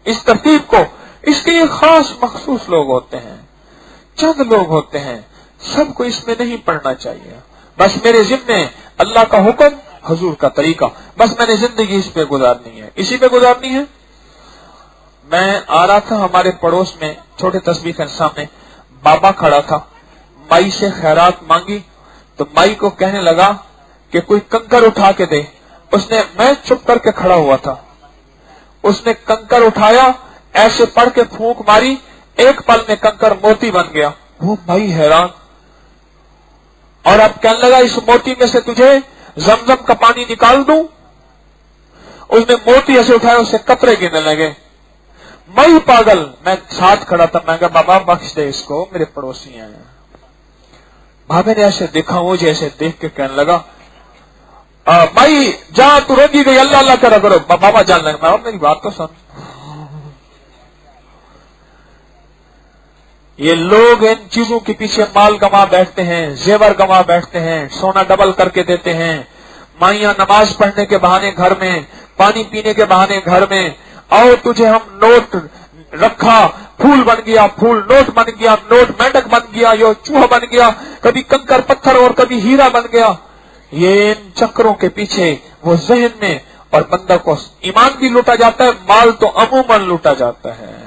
इस तरतीब को, इसके लिए खास मखसूस लोग होते हैं, चंद लोग होते हैं, सबको इसमें नहीं पढ़ना चाहिए। बस मेरे जिम्मे अल्लाह का हुक्म, हुजूर का तरीका, बस मैंने जिंदगी इस पे गुजारनी है, इसी पे गुजारनी है। मैं आ रहा था, हमारे पड़ोस में छोटे तस्बीह के सामने बाबा खड़ा था, माई से खैरात मांगी तो माई को कहने लगा कि कोई कंकर उठा के दे। मैं चुप करके खड़ा हुआ था, उसने कंकर उठाया, ऐसे पढ़ के फूंक मारी, एक पल में कंकर मोती बन गया। वो भाई हैरान, और अब कहने लगा इस मोती में से तुझे जमजम का पानी निकाल दूं। उसने मोती ऐसे उठाया, उससे कतरे गिरने लगे। मैं पागल, मैं साथ खड़ा था, मैं कहा बाबा बख्श दे इसको, मेरे पड़ोसी हैं। भाभी ने ऐसे देखा, मुझे ऐसे देख के कहने लगा भाई जा तू रोगी गई, अल्लाह अल्लाह करा करो। बाबा जान लगा, मेरी बात तो सुन। ये लोग इन चीजों के पीछे माल गंवा बैठते हैं, जेवर गंवा बैठते हैं, सोना डबल करके देते हैं। माइयां नमाज पढ़ने के बहाने घर में, पानी पीने के बहाने घर में, और तुझे हम नोट रखा, फूल बन गया, फूल नोट बन गया, नोट मेंढक बन गया, यो चूहा बन गया, कभी कंकर पत्थर और कभी हीरा बन गया। ये इन चक्रों के पीछे वो जहन में, और बंदा को ईमान भी लूटा जाता है, माल तो अमूमन लूटा जाता है।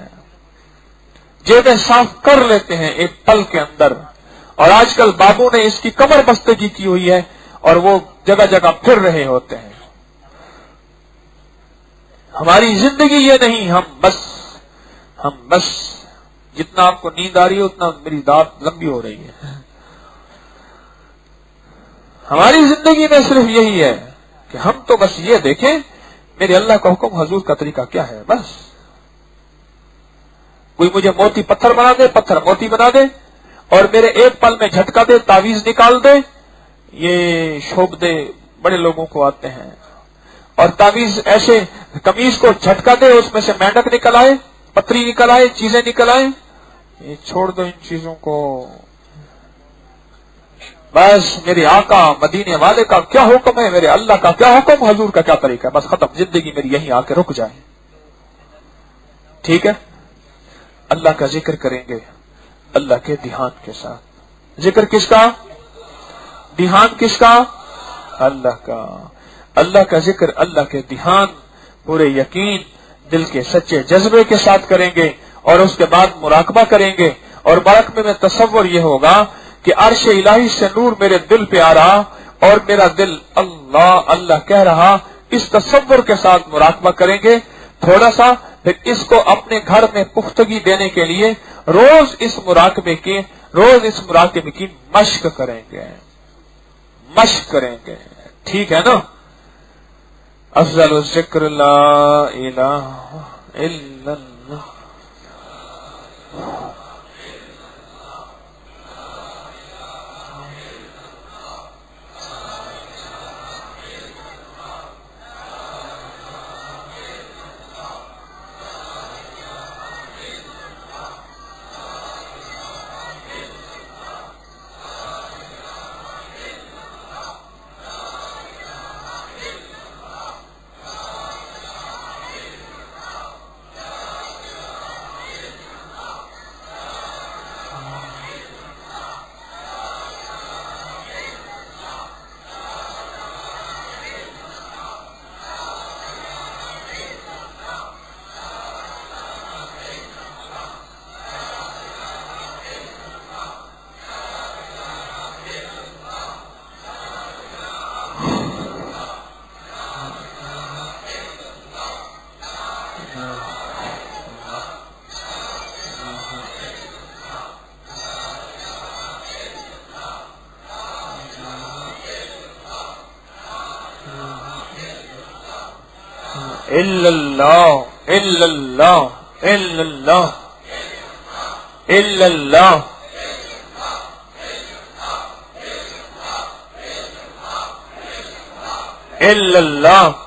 जेबें साफ कर लेते हैं एक पल के अंदर। और आजकल बाबू ने इसकी कमर बस्तगी की हुई है और वो जगह जगह फिर रहे होते हैं। हमारी जिंदगी ये नहीं, हम बस जितना आपको नींद आ रही है उतना मेरी दांत लंबी हो रही है। हमारी जिंदगी में सिर्फ यही है कि हम तो बस ये देखें मेरे अल्लाह का हुक्म, हुजूर का तरीका क्या है। बस कोई मुझे मोती पत्थर बना दे, पत्थर मोती बना दे, और मेरे एक पल में झटका दे, तावीज निकाल दे, ये शोभदे बड़े लोगों को आते हैं। और तावीज ऐसे कमीज को झटका दे, उसमें से मेंढक निकल आए, पत्री निकल आए, चीजें निकल आए। ये छोड़ दो इन चीजों को। बस मेरे आका मदीने वाले का क्या हुक्म है, मेरे अल्लाह का क्या हुक्म, हुजूर का क्या तरीका है, बस खत्म। जिंदगी मेरी यहीं आके रुक जाए। ठीक है, अल्लाह का जिक्र करेंगे अल्लाह के ध्यान के साथ। जिक्र किसका? ध्यान किसका? अल्लाह का। अल्लाह का जिक्र, अल्लाह के ध्यान पूरे यकीन, दिल के सच्चे जज्बे के साथ करेंगे, और उसके बाद मुराकबा करेंगे। और मुराकबे में तसव्वुर यह होगा कि अर्श इलाही से नूर मेरे दिल पे आ रहा और मेरा दिल अल्लाह अल्लाह कह रहा। इस तसव्वुर के साथ मुराकबा करेंगे थोड़ा सा, پھر اس کو اپنے گھر میں پختگی دینے کے لیے روز اس مراقبے کی مشق کریں گے. ٹھیک ہے نا؟ افضل الذکر لا الہ الا اللہ. الا اللہ الا اللہ الا اللہ الا اللہ الا اللہ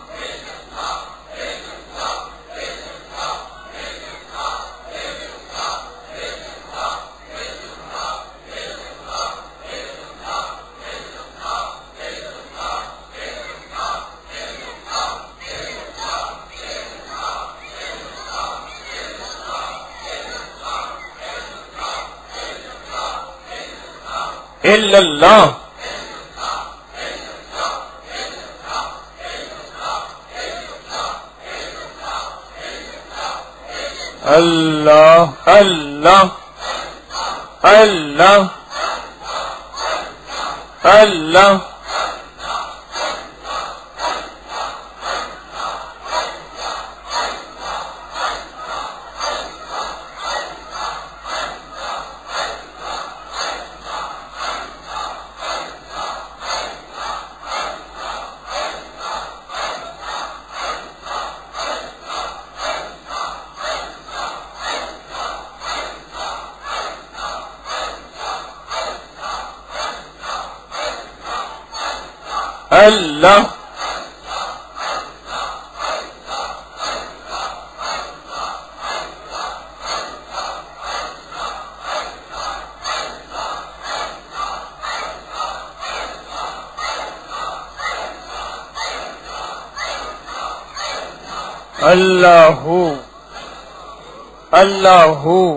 الا اللہ اللہ اللہ اللہ اللہ اللہ اللہ اللہ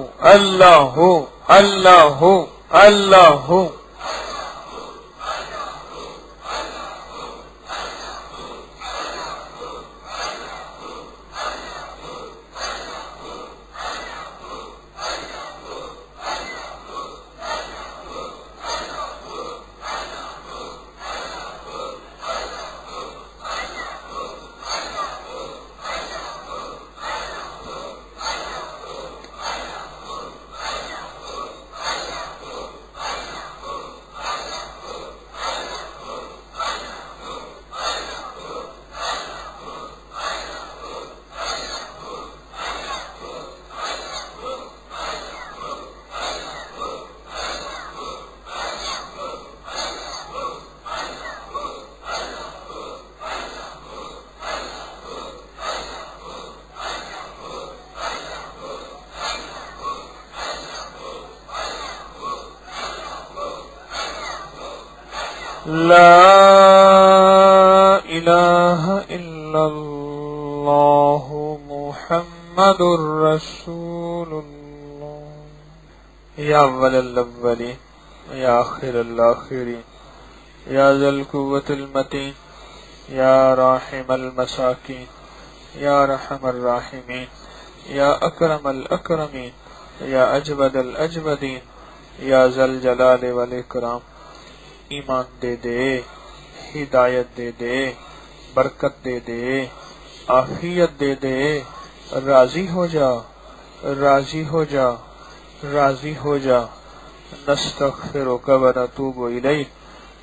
اللہ اللہ اللہ لا الہ الا اللہ محمد الرسول اللہ. یا اول الاولین یا آخر الاخرین یا ذا القوة المتین یا راحم المساکین یا رحم الراحمین یا اکرم الاکرمین یا اجود الاجودین یا ذا الجلال والاکرام. ایمان دے دے، ہدایت دے دے، برکت دے دے، عافیت دے دے، راضی ہو جا، راضی ہو جا، راضی ہو جا۔ نستغفرک و نتوب الیک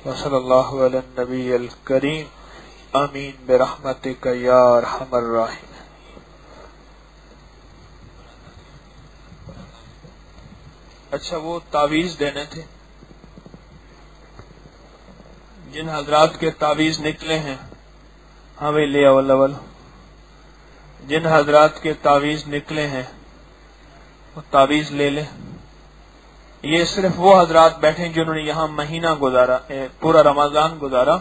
وصلی اللہ علی النبی الکریم آمین برحمتک یا ارحم الراحمین۔ اچھا، وہ تعویذ دینے تھے جن حضرات کے تعویذ نکلے ہیں، ہاں بھائی لے اول اول، جن حضرات کے تعویذ نکلے ہیں وہ تعویذ لے لیں۔ یہ صرف وہ حضرات بیٹھے جنہوں نے یہاں مہینہ گزارا، پورا رمضان گزارا،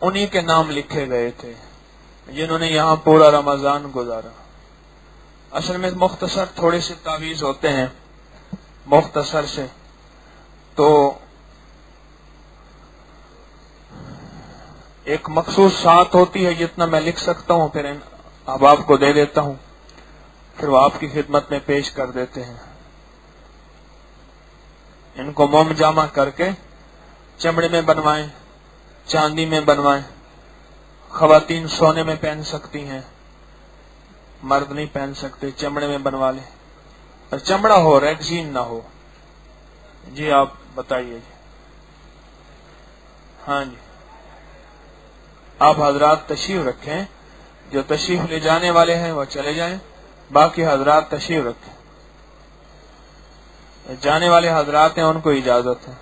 انہی کے نام لکھے گئے تھے جنہوں نے یہاں پورا رمضان گزارا۔ اصل میں مختصر تھوڑے سے تعویذ ہوتے ہیں، مختصر سے، تو ایک مخصوص ساتھ ہوتی ہے جتنا میں لکھ سکتا ہوں، پھر اب آپ کو دے دیتا ہوں، پھر وہ آپ کی خدمت میں پیش کر دیتے ہیں۔ ان کو موم جامع کر کے چمڑے میں بنوائیں، چاندی میں بنوائیں، خواتین سونے میں پہن سکتی ہیں، مرد نہیں پہن سکتے، چمڑے میں بنوا لیں، اور چمڑا ہو، ریگزین نہ ہو۔ جی آپ بتائیے جی۔ ہاں جی، آپ حضرات تشریف رکھیں، جو تشریف لے جانے والے ہیں وہ چلے جائیں، باقی حضرات تشریف رکھیں، جانے والے حضرات ہیں ان کو اجازت ہے۔